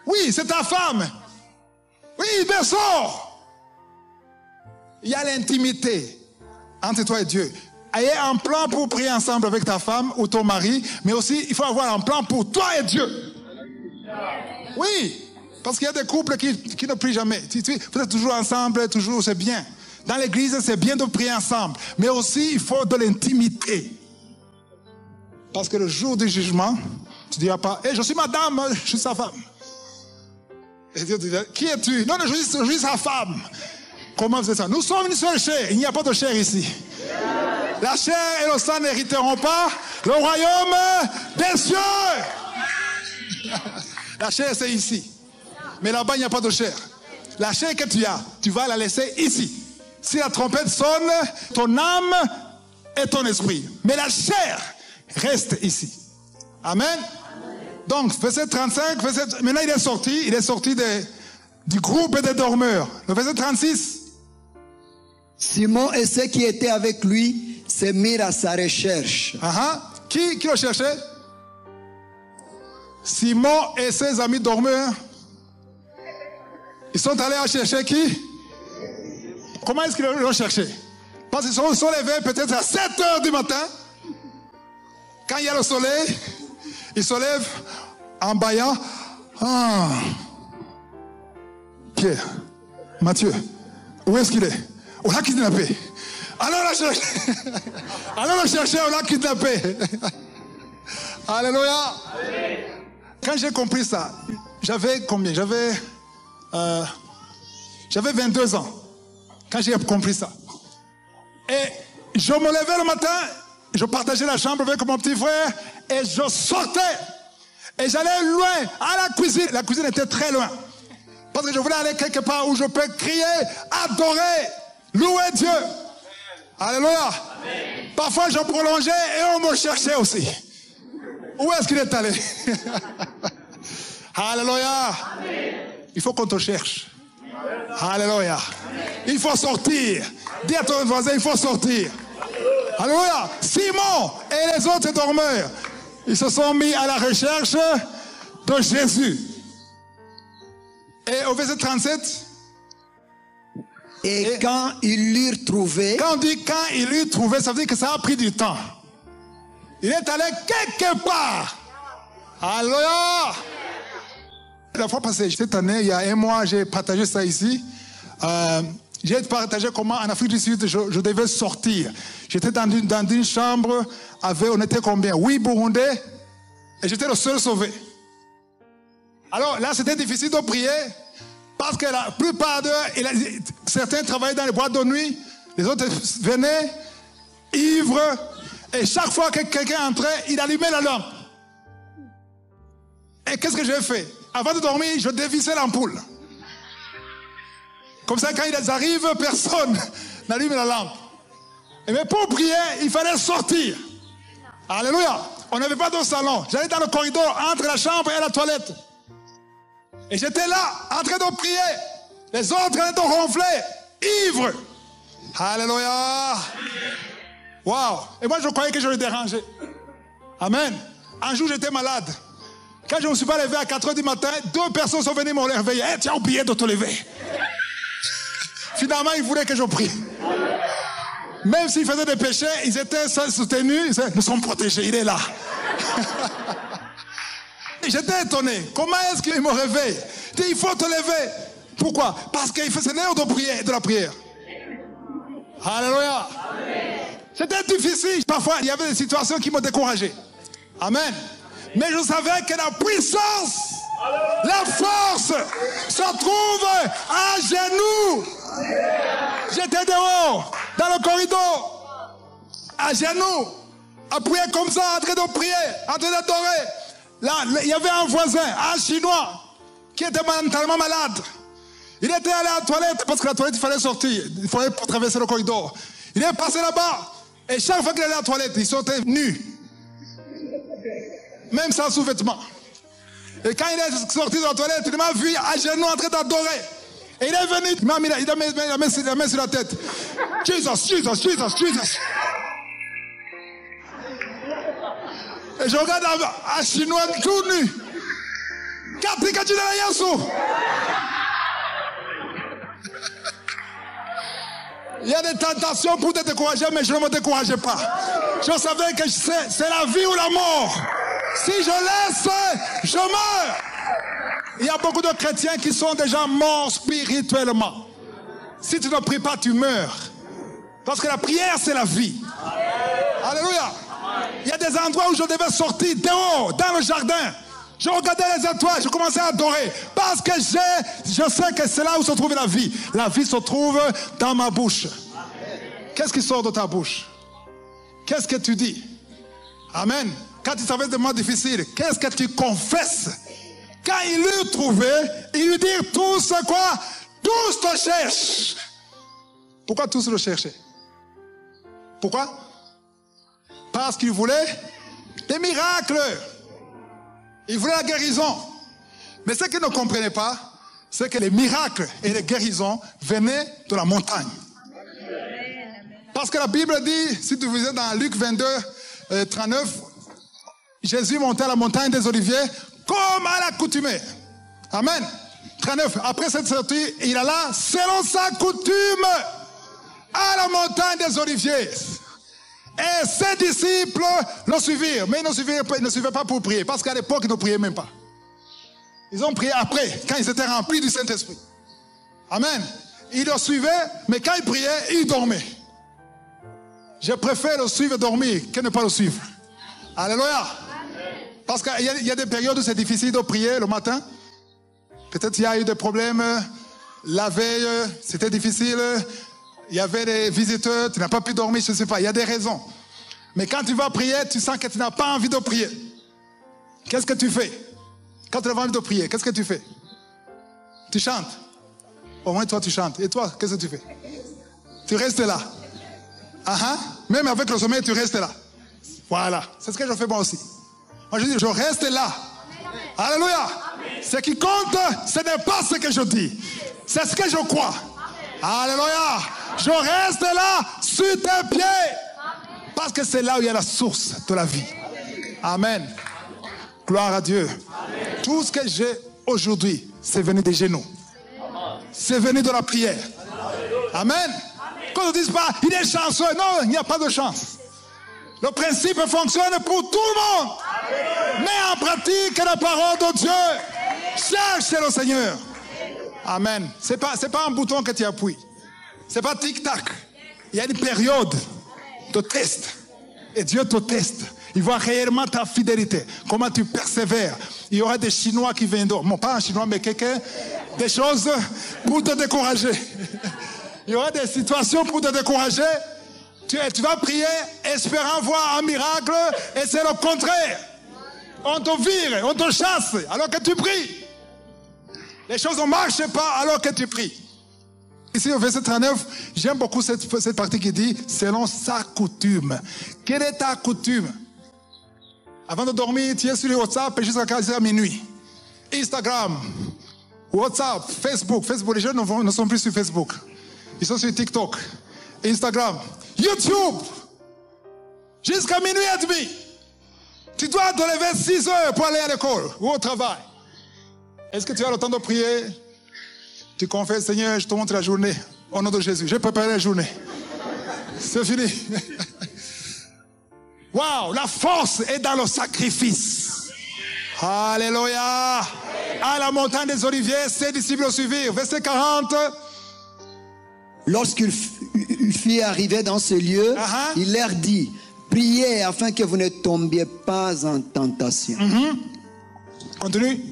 Oui, c'est ta femme. Oui, mais sors. Il y a l'intimité entre toi et Dieu. Ayez un plan pour prier ensemble avec ta femme ou ton mari, mais aussi il faut avoir un plan pour toi et Dieu. Oui, parce qu'il y a des couples qui ne prient jamais. Vous êtes toujours ensemble, toujours, c'est bien. Dans l'église, c'est bien de prier ensemble, mais aussi il faut de l'intimité. Parce que le jour du jugement, tu ne diras pas, hey, je suis madame, je suis sa femme. Et Dieu dit, qui es-tu? Non, je suis sa femme. Comment vous faites ça? Nous sommes une seule chair. Il n'y a pas de chair ici. La chair et le sang n'hériteront pas le royaume des cieux. La chair, c'est ici. Mais là-bas, il n'y a pas de chair. La chair que tu as, tu vas la laisser ici. Si la trompette sonne, ton âme et ton esprit. Mais la chair reste ici. Amen. Donc, verset 35, maintenant il est sorti du groupe des dormeurs. Le verset 36. Simon et ceux qui étaient avec lui se mirent à sa recherche. Qui le cherchait? Simon et ses amis dormeurs. Ils sont allés à chercher qui? Comment est-ce qu'ils l'ont cherché? Parce qu'ils sont levés peut-être à 7 heures du matin. Quand il y a le soleil, ils se lèvent en bâillant. Pierre, Matthieu, où est-ce qu'il est? On l'a kidnappé. Allons le chercher, on l'a kidnappé. Alléluia. Quand j'ai compris ça, j'avais combien? J'avais 22 ans. Quand j'ai compris ça. Et je me levais le matin, je partageais la chambre avec mon petit frère et je sortais. Et j'allais loin, à la cuisine. La cuisine était très loin. Parce que je voulais aller quelque part où je peux crier, adorer, louer Dieu. Alléluia. Amen. Parfois, je prolongeais et on me cherchait aussi. Où est-ce qu'il est allé? Alléluia. Amen. Il faut qu'on te cherche. Alléluia. Il faut sortir. Dis à ton voisin, il faut sortir. Alléluia. Simon et les autres dormeurs, ils se sont mis à la recherche de Jésus. Et au verset 37... Et quand ils l'eurent trouvé... Quand on dit quand ils l'eurent trouvé, ça veut dire que ça a pris du temps. Il est allé quelque part. Alléluia. La fois passée, cette année, il y a un mois, j'ai partagé ça ici. J'ai partagé comment en Afrique du Sud, je devais sortir. J'étais dans une chambre, on était combien? 8 Burundais, et j'étais le seul sauvé. Alors là, c'était difficile de prier, parce que la plupart d'eux, certains travaillaient dans les boîtes de nuit, les autres venaient, ivres, et chaque fois que quelqu'un entrait, il allumait la lampe. Et qu'est-ce que j'ai fait? Avant de dormir, je dévissais l'ampoule. Comme ça, quand ils arrivent, personne n'allume la lampe. Mais pour prier, il fallait sortir. Alléluia. On n'avait pas de salon. J'allais dans le corridor entre la chambre et la toilette. Et j'étais là, en train de prier. Les autres en train de ronfler, ivres. Alléluia. Waouh. Et moi, je croyais que je les dérangeais. Amen. Un jour, j'étais malade. Quand je ne me suis pas levé à 4 h du matin, 2 personnes sont venues me réveiller. Hey, tu as oublié de te lever. Finalement, ils voulaient que je prie. Même s'ils faisaient des péchés, ils étaient soutenus. Ils disaient, nous sommes protégés, il est là. J'étais étonné. Comment est-ce qu'ils me réveillent? Il faut te lever. Pourquoi? Parce que c'est l'heure de prier, de la prière. Alléluia. C'était difficile. Parfois, il y avait des situations qui me décourageaient. Amen. Mais je savais que la puissance, la force se trouve à genoux. J'étais dehors, dans le corridor, à genoux, à prier comme ça, en train de prier, en train d'adorer. Là, il y avait un voisin, un Chinois, qui était mentalement malade. Il était allé à la toilette, parce que la toilette, il fallait sortir. Il fallait traverser le corridor. Il est passé là-bas, et chaque fois qu'il allait à la toilette, il sortait nu. Même sans sous-vêtements. Et quand il est sorti de la toilette, il m'a vu à genoux en train d'adorer. Et il est venu, il a mis la main sur la tête. Jesus, Jesus, Jesus, Jesus. Et je regarde un Chinois tout nu. Il y a des tentations pour te décourager, mais je ne me décourageais pas. Je savais que c'est la vie ou la mort. Si je laisse, je meurs. Il y a beaucoup de chrétiens qui sont déjà morts spirituellement. Si tu ne pries pas, tu meurs. Parce que la prière, c'est la vie. Alléluia. Il y a des endroits où je devais sortir dehors, dans le jardin. Je regardais les étoiles, je commençais à adorer. Parce que je sais que c'est là où se trouve la vie. La vie se trouve dans ma bouche. Qu'est-ce qui sort de ta bouche? Qu'est-ce que tu dis? Amen. Quand tu traverses des moments difficiles, qu'est-ce que tu confesses? Quand il l'eut trouvé, il lui dit tous quoi? Tous te cherchent. Pourquoi tous le cherchaient? Pourquoi? Parce qu'il voulait des miracles. Il voulait la guérison. Mais ce qu'ils ne comprenaient pas, c'est que les miracles et les guérisons venaient de la montagne. Parce que la Bible dit, si tu lisez dans Luc 22, 39, Jésus montait à la montagne des Oliviers comme à l'accoutumée. Amen. 39. Après cette sortie, il alla selon sa coutume à la montagne des Oliviers. Et ses disciples le suivirent. Mais ils ne suivaient pas pour prier. Parce qu'à l'époque, ils ne priaient même pas. Ils ont prié après, quand ils étaient remplis du Saint-Esprit. Amen. Ils le suivaient, mais quand ils priaient, ils dormaient. Je préfère le suivre et dormir que ne pas le suivre. Alléluia. Parce qu'il y a des périodes où c'est difficile de prier le matin. Peut-être qu'il y a eu des problèmes la veille, c'était difficile. Il y avait des visiteurs, tu n'as pas pu dormir, je ne sais pas. Il y a des raisons. Mais quand tu vas prier, tu sens que tu n'as pas envie de prier. Qu'est-ce que tu fais? Quand tu n'as pas envie de prier, qu'est-ce que tu fais? Tu chantes. Au moins toi tu chantes. Et toi, qu'est-ce que tu fais? Tu restes là. Même avec le sommeil, tu restes là. Voilà. C'est ce que je fais moi aussi. Moi je dis, je reste là. Alléluia. Ce qui compte, ce n'est pas ce que je dis. C'est ce que je crois. Alléluia. Je reste là sur tes pieds. Parce que c'est là où il y a la source de la vie. Amen. Gloire à Dieu. Amen. Tout ce que j'ai aujourd'hui, c'est venu des genoux. C'est venu de la prière. Amen. Qu'on ne dise pas, il est chanceux. Non, il n'y a pas de chance. Le principe fonctionne pour tout le monde. Mets en pratique la parole de Dieu. Cherche le Seigneur. Amen. C'est pas un bouton que tu appuies. C'est pas tic-tac. Il y a une période de test. Et Dieu te teste. Il voit réellement ta fidélité. Comment tu persévères. Il y aura des Chinois qui viendront. Bon, pas un Chinois, mais quelqu'un. Des choses pour te décourager. Il y aura des situations pour te décourager. Tu vas prier, espérant voir un miracle. Et c'est le contraire. On te vire, on te chasse alors que tu pries. Les choses ne marchent pas alors que tu pries. Ici au verset 39, j'aime beaucoup cette partie qui dit selon sa coutume. Quelle est ta coutume? Avant de dormir, tu es sur le WhatsApp jusqu'à minuit. Instagram, WhatsApp, Facebook. Les jeunes ne sont plus sur Facebook. Ils sont sur TikTok, Instagram, YouTube. Jusqu'à minuit et demi. Tu dois te lever 6 heures pour aller à l'école ou au travail. Est-ce que tu as le temps de prier? Tu confesses, Seigneur, je te montre la journée. Au nom de Jésus, j'ai préparé la journée. C'est fini. Waouh, la force est dans le sacrifice. Alléluia. À la montagne des Oliviers, ses disciples le suivirent. Verset 40. Lorsqu'il fut arrivé dans ce lieu, il leur dit, priez afin que vous ne tombiez pas en tentation. Continue.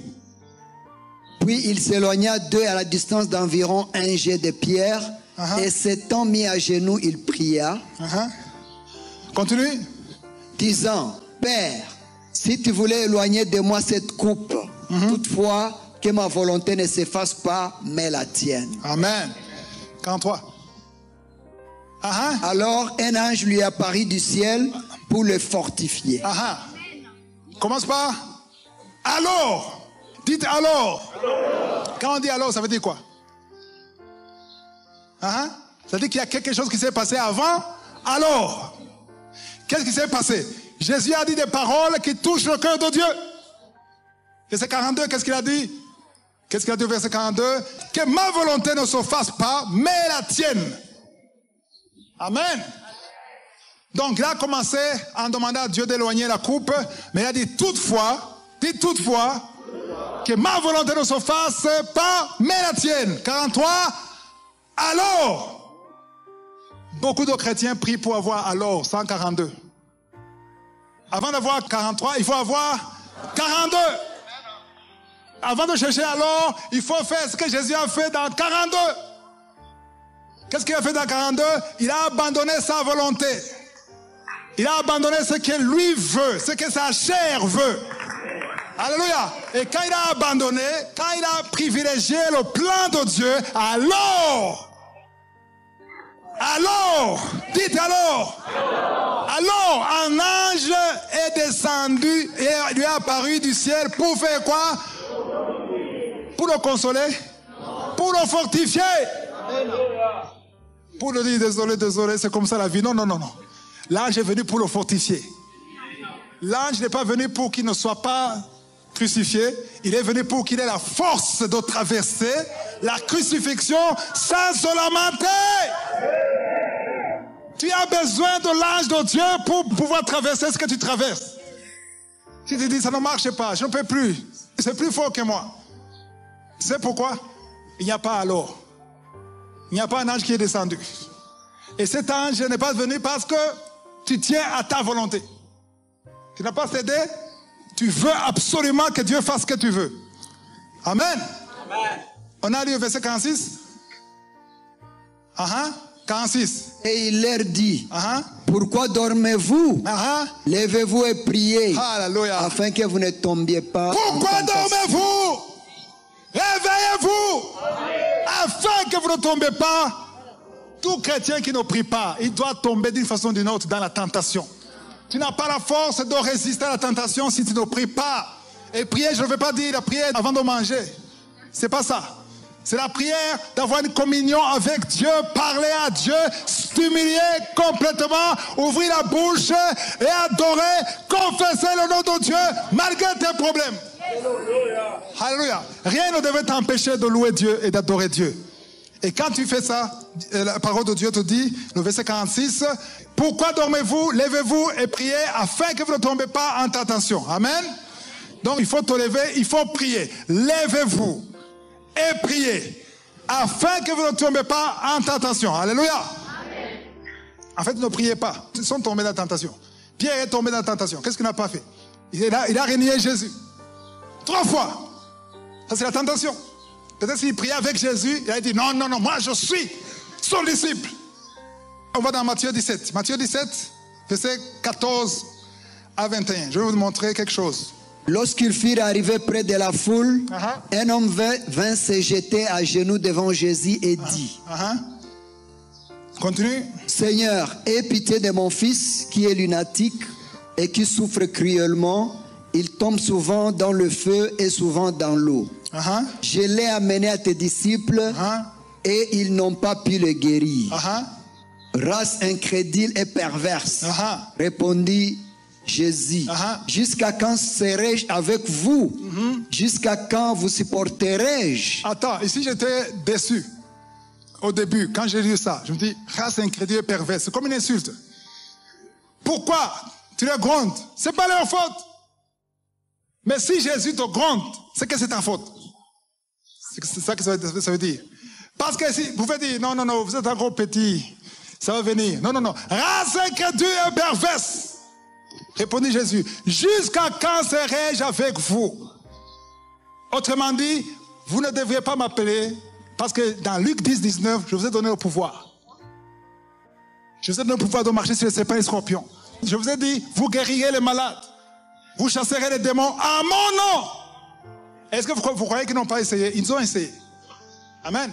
Puis il s'éloigna d'eux à la distance d'environ un jet de pierre, et s'étant mis à genoux, il pria. Continue. Disant, Père, si tu voulais éloigner de moi cette coupe, toutefois que ma volonté ne s'efface pas, mais la tienne. Amen. 43. Alors un ange lui apparut du ciel pour le fortifier. Commence par alors. Dites alors. Quand on dit alors, ça veut dire quoi? Ça veut dire qu'il y a quelque chose qui s'est passé avant. Alors, qu'est-ce qui s'est passé? Jésus a dit des paroles qui touchent le cœur de Dieu. Verset 42, qu'est-ce qu'il a dit? Qu'est-ce qu'il a dit au verset 42? Que ma volonté ne se fasse pas, mais la tienne. Amen. Donc, il a commencé en demandant à Dieu d'éloigner la coupe, mais il a dit toutefois, que ma volonté ne se fasse pas, mais la tienne. 43, alors. Beaucoup de chrétiens prient pour avoir alors, 142. Avant d'avoir 43, il faut avoir 42. Avant de chercher alors, il faut faire ce que Jésus a fait dans 42. Qu'est-ce qu'il a fait dans 42? Il a abandonné sa volonté. Il a abandonné ce que lui veut, ce que sa chair veut. Alléluia. Et quand il a abandonné, quand il a privilégié le plan de Dieu, alors, dites alors, un ange est descendu et lui est apparu du ciel pour faire quoi? Pour le consoler, pour le fortifier, pour lui dire désolé, c'est comme ça la vie. Non. L'ange est venu pour le fortifier. L'ange n'est pas venu pour qu'il ne soit pas crucifié. Il est venu pour qu'il ait la force de traverser la crucifixion sans se lamenter. Tu as besoin de l'ange de Dieu pour pouvoir traverser ce que tu traverses. Si tu dis ça ne marche pas, je ne peux plus, c'est plus fort que moi. Tu sais pourquoi? Il n'y a pas alors. Il n'y a pas un ange qui est descendu. Et cet ange n'est pas venu parce que tu tiens à ta volonté. Tu n'as pas cédé. Tu veux absolument que Dieu fasse ce que tu veux. Amen. On a lu au verset 46. 46. Et il leur dit, pourquoi dormez-vous? Levez-vous et priez. Alléluia. Afin que vous ne tombiez pas. Pourquoi dormez-vous? Réveillez-vous. Afin que vous ne tombiez pas. Tout chrétien qui ne prie pas, il doit tomber d'une façon ou d'une autre dans la tentation. Tu n'as pas la force de résister à la tentation si tu ne pries pas. Et prier, je ne veux pas dire la prière avant de manger. C'est pas ça. C'est la prière d'avoir une communion avec Dieu, parler à Dieu, s'humilier complètement, ouvrir la bouche et adorer, confesser le nom de Dieu malgré tes problèmes. Alléluia. Rien ne devait t'empêcher de louer Dieu et d'adorer Dieu. Et quand tu fais ça, la parole de Dieu te dit, le verset 46, « Pourquoi dormez-vous? Levez-vous et priez afin que vous ne tombez pas en tentation. » Amen. Donc il faut te lever, il faut prier. Levez-vous et priez afin que vous ne tombez pas en tentation. Alléluia. Amen. En fait, ne priez pas. Ils sont tombés dans la tentation. Pierre est tombé dans la tentation. Qu'est-ce qu'il n'a pas fait? Il a renié Jésus. 3 fois. Ça, c'est la tentation. Peut-être s'il priait avec Jésus, il a dit non, non, non, moi je suis son disciple. On va dans Matthieu 17. Matthieu 17, verset 14 à 21. Je vais vous montrer quelque chose. Lorsqu'ils furent arrivés près de la foule, un homme vint se jeter à genoux devant Jésus et dit, Continue. Seigneur, aie pitié de mon fils qui est lunatique et qui souffre cruellement. Il tombe souvent dans le feu et souvent dans l'eau. Je l'ai amené à tes disciples et ils n'ont pas pu le guérir. Race incrédule et perverse, répondit Jésus. Jusqu'à quand serai-je avec vous? Jusqu'à quand vous supporterai-je? Attends, ici j'étais déçu. Au début, quand j'ai lu ça, je me dis, race incrédule et perverse, c'est comme une insulte. Pourquoi tu les grondes? C'est pas leur faute. Mais si Jésus te gronde, c'est que c'est ta faute. C'est ça que ça veut dire. Parce que si vous pouvez dire, non, non, non, vous êtes encore petit, ça va venir. Non, non, non. Race incrédule et perverse. Répondit Jésus, jusqu'à quand serai-je avec vous? Autrement dit, vous ne devriez pas m'appeler, parce que dans Luc 10, 19, je vous ai donné le pouvoir. Je vous ai donné le pouvoir de marcher sur les serpents et les scorpions. Je vous ai dit, vous guérirez les malades. Vous chasserez les démons à mon nom. Est-ce que vous croyez qu'ils n'ont pas essayé? Ils ont essayé. Amen.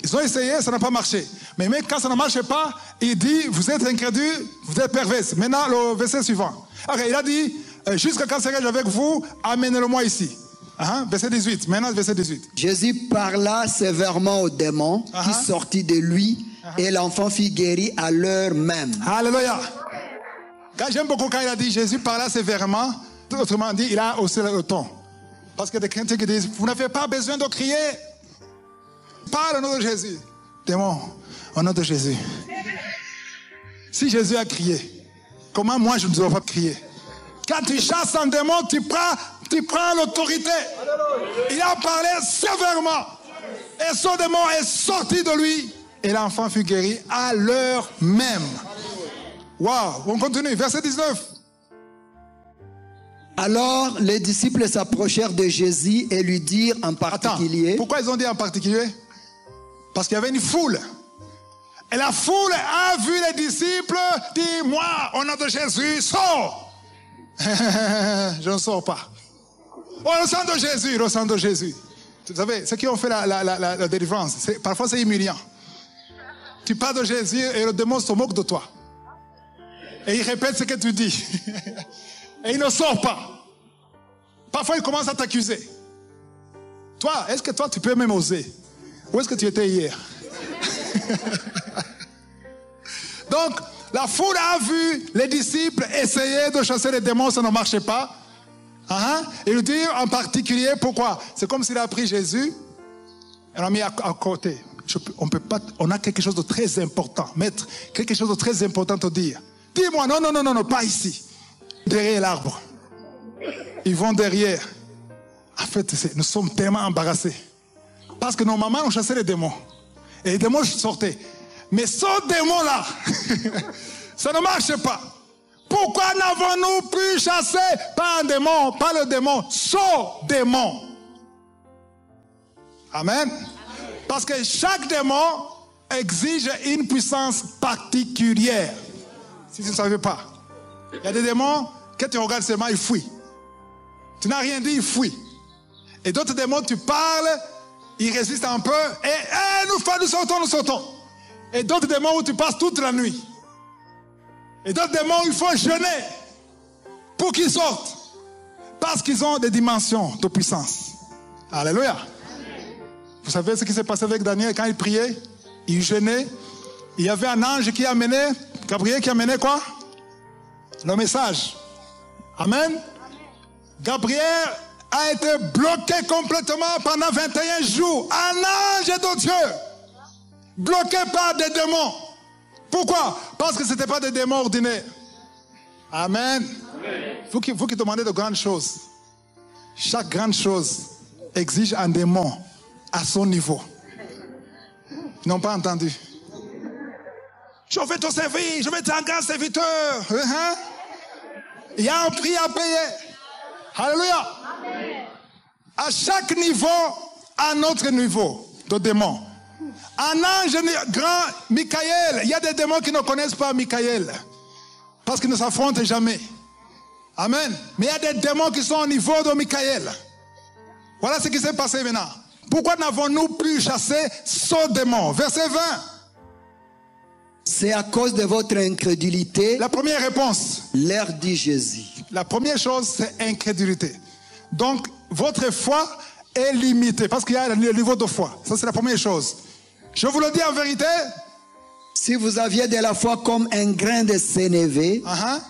Ils ont essayé, ça n'a pas marché. Mais même quand ça ne marche pas, il dit, vous êtes incrédule, vous êtes perverse. Maintenant, le verset suivant. Okay, il a dit, jusqu'à quand serai-je avec vous, amenez-le-moi ici. Verset 18. Maintenant, verset 18. Jésus parla sévèrement au démon qui sortit de lui et l'enfant fut guéri à l'heure même. Alléluia. J'aime beaucoup quand il a dit Jésus parla sévèrement. Autrement dit, il a haussé le ton. Parce que des chrétiens qui disent, vous n'avez pas besoin de crier. Parle au nom de Jésus. Démon, au nom de Jésus. Si Jésus a crié, comment moi je ne dois pas crier? Quand tu chasses un démon, tu prends l'autorité. Il a parlé sévèrement. Et son démon est sorti de lui. Et l'enfant fut guéri à l'heure même. Waouh, on continue. Verset 19. Alors les disciples s'approchèrent de Jésus et lui dirent en particulier. Attends, pourquoi ils ont dit en particulier? Parce qu'il y avait une foule. Et la foule a vu les disciples dire, moi, au nom de Jésus, sors. Je ne sors pas. Oh, le sang de Jésus, le sang de Jésus. Vous savez, ceux qui ont fait la délivrance, parfois c'est humiliant. Tu parles de Jésus et le démon se moque de toi. Et il répète ce que tu dis. Et il ne sort pas. Parfois, il commence à t'accuser. Toi, est-ce que toi, tu peux même oser? Où est-ce que tu étais hier? Donc, la foule a vu les disciples essayer de chasser les démons, ça ne marchait pas. Et lui dit en particulier pourquoi? C'est comme s'il a pris Jésus et l'a mis à côté. On a quelque chose de très important. Maître, quelque chose de très important à dire. Dis-moi, non, non, non, non, non, pas ici. Derrière l'arbre. Ils vont derrière. En fait, nous sommes tellement embarrassés. Parce que normalement, on chassait les démons. Et les démons sortaient. Mais ce démon-là, ça ne marche pas. Pourquoi n'avons-nous pu chasser pas un démon, pas le démon, ce démon? Amen. Parce que chaque démon exige une puissance particulière. Si tu ne savais pas. Il y a des démons, quand tu regardes seulement, ils fuient. Tu n'as rien dit, ils fuient. Et d'autres démons, tu parles, ils résistent un peu, et nous sautons. Et d'autres démons où tu passes toute la nuit. Et d'autres démons, il faut jeûner pour qu'ils sortent. Parce qu'ils ont des dimensions de puissance. Alléluia. Vous savez ce qui s'est passé avec Daniel quand il priait? Il jeûnait. Il y avait un ange qui amenait, Gabriel qui amenait quoi? Le message. Amen. Gabriel a été bloqué complètement pendant 21 jours. Un ange de Dieu bloqué par des démons. Pourquoi? Parce que ce n'étaient pas des démons ordinaires. Amen. Vous qui demandez de grandes choses, chaque grande chose exige un démon à son niveau. Ils n'ont pas entendu. Je vais te servir, je vais être un grand serviteur. Il y a un prix à payer. Alléluia. À chaque niveau, à notre niveau de démon. Un ange grand, Michael, il y a des démons qui ne connaissent pas Michael. Parce qu'ils ne s'affrontent jamais. Amen. Mais il y a des démons qui sont au niveau de Michael. Voilà ce qui s'est passé maintenant. Pourquoi n'avons-nous pu chasser ce démon? Verset 20. C'est à cause de votre incrédulité. La première réponse. Leur dit Jésus. La première chose, c'est incrédulité. Donc, votre foi est limitée. Parce qu'il y a le niveau de foi. Ça, c'est la première chose. Je vous le dis en vérité. Si vous aviez de la foi comme un grain de sénévé,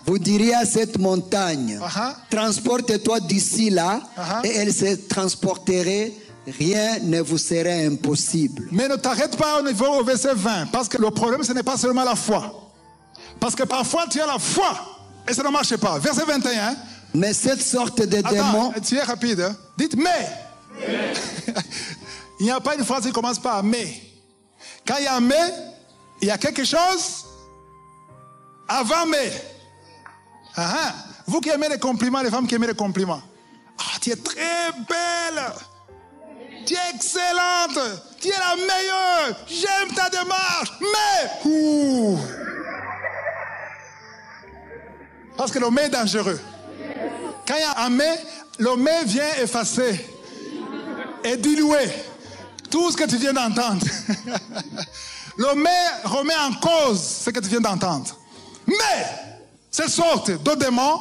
vous diriez à cette montagne, transporte-toi d'ici là, et elle se transporterait, rien ne vous serait impossible. Mais ne t'arrête pas au niveau au verset 20, parce que le problème, ce n'est pas seulement la foi. Parce que parfois, tu as la foi, et ça ne marche pas. Verset 21. Mais cette sorte de démon... Tu es rapide. Hein? Dites mais. Il n'y a pas une phrase qui commence par mais. Quand il y a mais, il y a quelque chose avant mais. Vous qui aimez les compliments, les femmes qui aiment les compliments. Ah, tu es très belle. Tu es excellente. Tu es la meilleure. J'aime ta démarche. Mais. Parce que le mais est dangereux. Quand il y a un mais, le mais vient effacer et diluer tout ce que tu viens d'entendre. Le mais remet en cause ce que tu viens d'entendre. Mais cette sorte de démon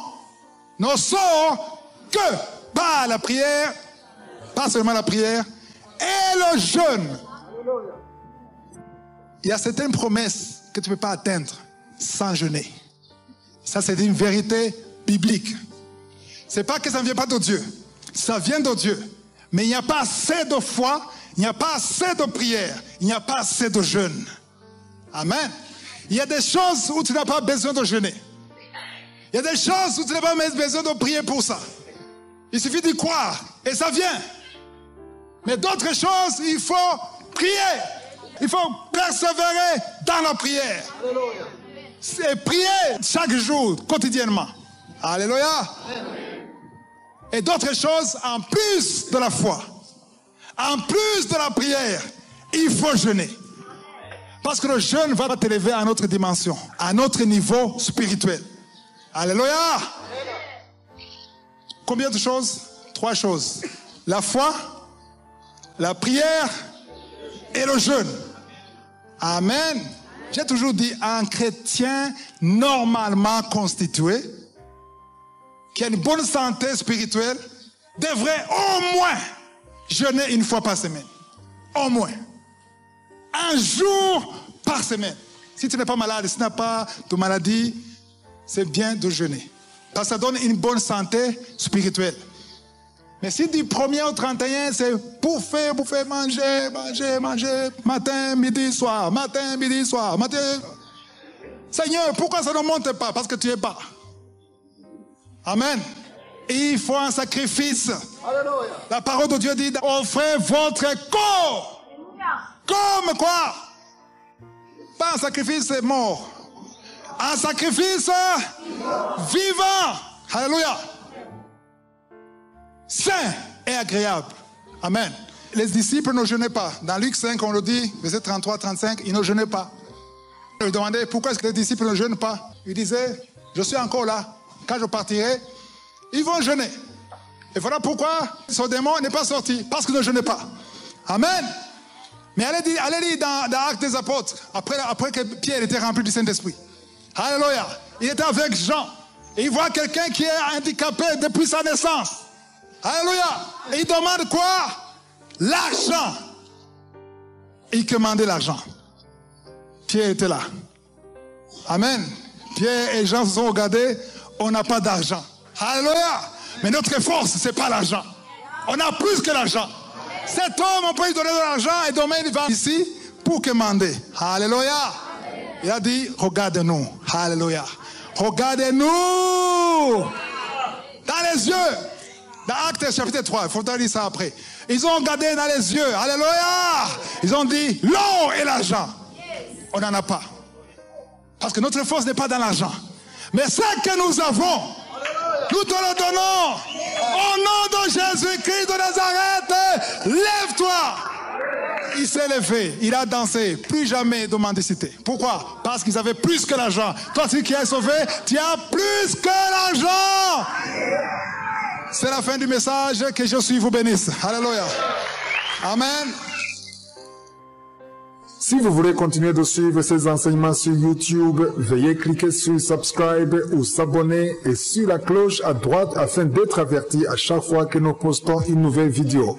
ne sort que par la prière, pas seulement la prière, et le jeûne. Il y a certaines promesses que tu ne peux pas atteindre sans jeûner. Ça, c'est une vérité biblique. C'est pas que ça ne vient pas de Dieu. Ça vient de Dieu. Mais il n'y a pas assez de foi, il n'y a pas assez de prière, il n'y a pas assez de jeûne. Amen. Il y a des choses où tu n'as pas besoin de jeûner. Il y a des choses où tu n'as pas besoin de prier pour ça. Il suffit d'y croire et ça vient. Mais d'autres choses, il faut prier. Il faut persévérer dans la prière. C'est prier chaque jour, quotidiennement. Alléluia. Et d'autres choses en plus de la foi. En plus de la prière, il faut jeûner. Parce que le jeûne va t'élever à une autre dimension, à un autre niveau spirituel. Alléluia. Combien de choses? 3 choses. La foi, la prière et le jeûne. Amen. J'ai toujours dit, un chrétien normalement constitué, qui a une bonne santé spirituelle, devrait au moins jeûner une fois par semaine. Au moins. Un jour par semaine. Si tu n'es pas malade, si tu n'as pas de maladie, c'est bien de jeûner. Parce que ça donne une bonne santé spirituelle. Mais si du 1er au 31, c'est bouffer, manger, matin, midi, soir, matin, midi, soir, matin. Seigneur, pourquoi ça ne monte pas? Parce que tu es bas. Amen. Il faut un sacrifice. Alléluia. La parole de Dieu dit, offrez votre corps. Comme quoi? Pas un sacrifice mort. Un sacrifice vivant. Alléluia. Saint et agréable. Amen. Les disciples ne jeûnaient pas. Dans Luc 5, on le dit, verset 33-35, ils ne jeûnaient pas. Je lui demandais pourquoi est-ce que les disciples ne jeûnent pas. Ils disaient, je suis encore là. Quand je partirai, ils vont jeûner. Et voilà pourquoi ce démon n'est pas sorti. Parce qu'ils ne jeûnaient pas. Amen. Mais allez lire dans Actes des Apôtres, après que Pierre était rempli du Saint-Esprit. Alléluia. Il était avec Jean. Et il voit quelqu'un qui est handicapé depuis sa naissance. Alléluia. Et il demande quoi? L'argent. Il demandait l'argent. Pierre était là. Amen. Pierre et Jean se sont regardés. On n'a pas d'argent. Alléluia. Mais notre force, ce n'est pas l'argent. On a plus que l'argent. Cet homme, on peut lui donner de l'argent et demain il va ici pour commander. Alléluia. Il a dit, regardez-nous. Alléluia. Regardez-nous. Dans les yeux. Dans Actes chapitre 3, il faudra lire ça après. Ils ont regardé dans les yeux. Alléluia. Ils ont dit, l'or et l'argent. On n'en a pas. Parce que notre force n'est pas dans l'argent. Mais ce que nous avons, nous te le donnons. Au nom de Jésus-Christ de Nazareth, lève-toi. Il s'est levé, il a dansé, plus jamais de mendicité. Pourquoi? Parce qu'ils avaient plus que l'argent. Toi qui es sauvé, tu as plus que l'argent. C'est la fin du message. Que Jésus vous bénisse. Alléluia. Amen. Si vous voulez continuer de suivre ces enseignements sur YouTube, veuillez cliquer sur Subscribe ou s'abonner et sur la cloche à droite afin d'être averti à chaque fois que nous postons une nouvelle vidéo.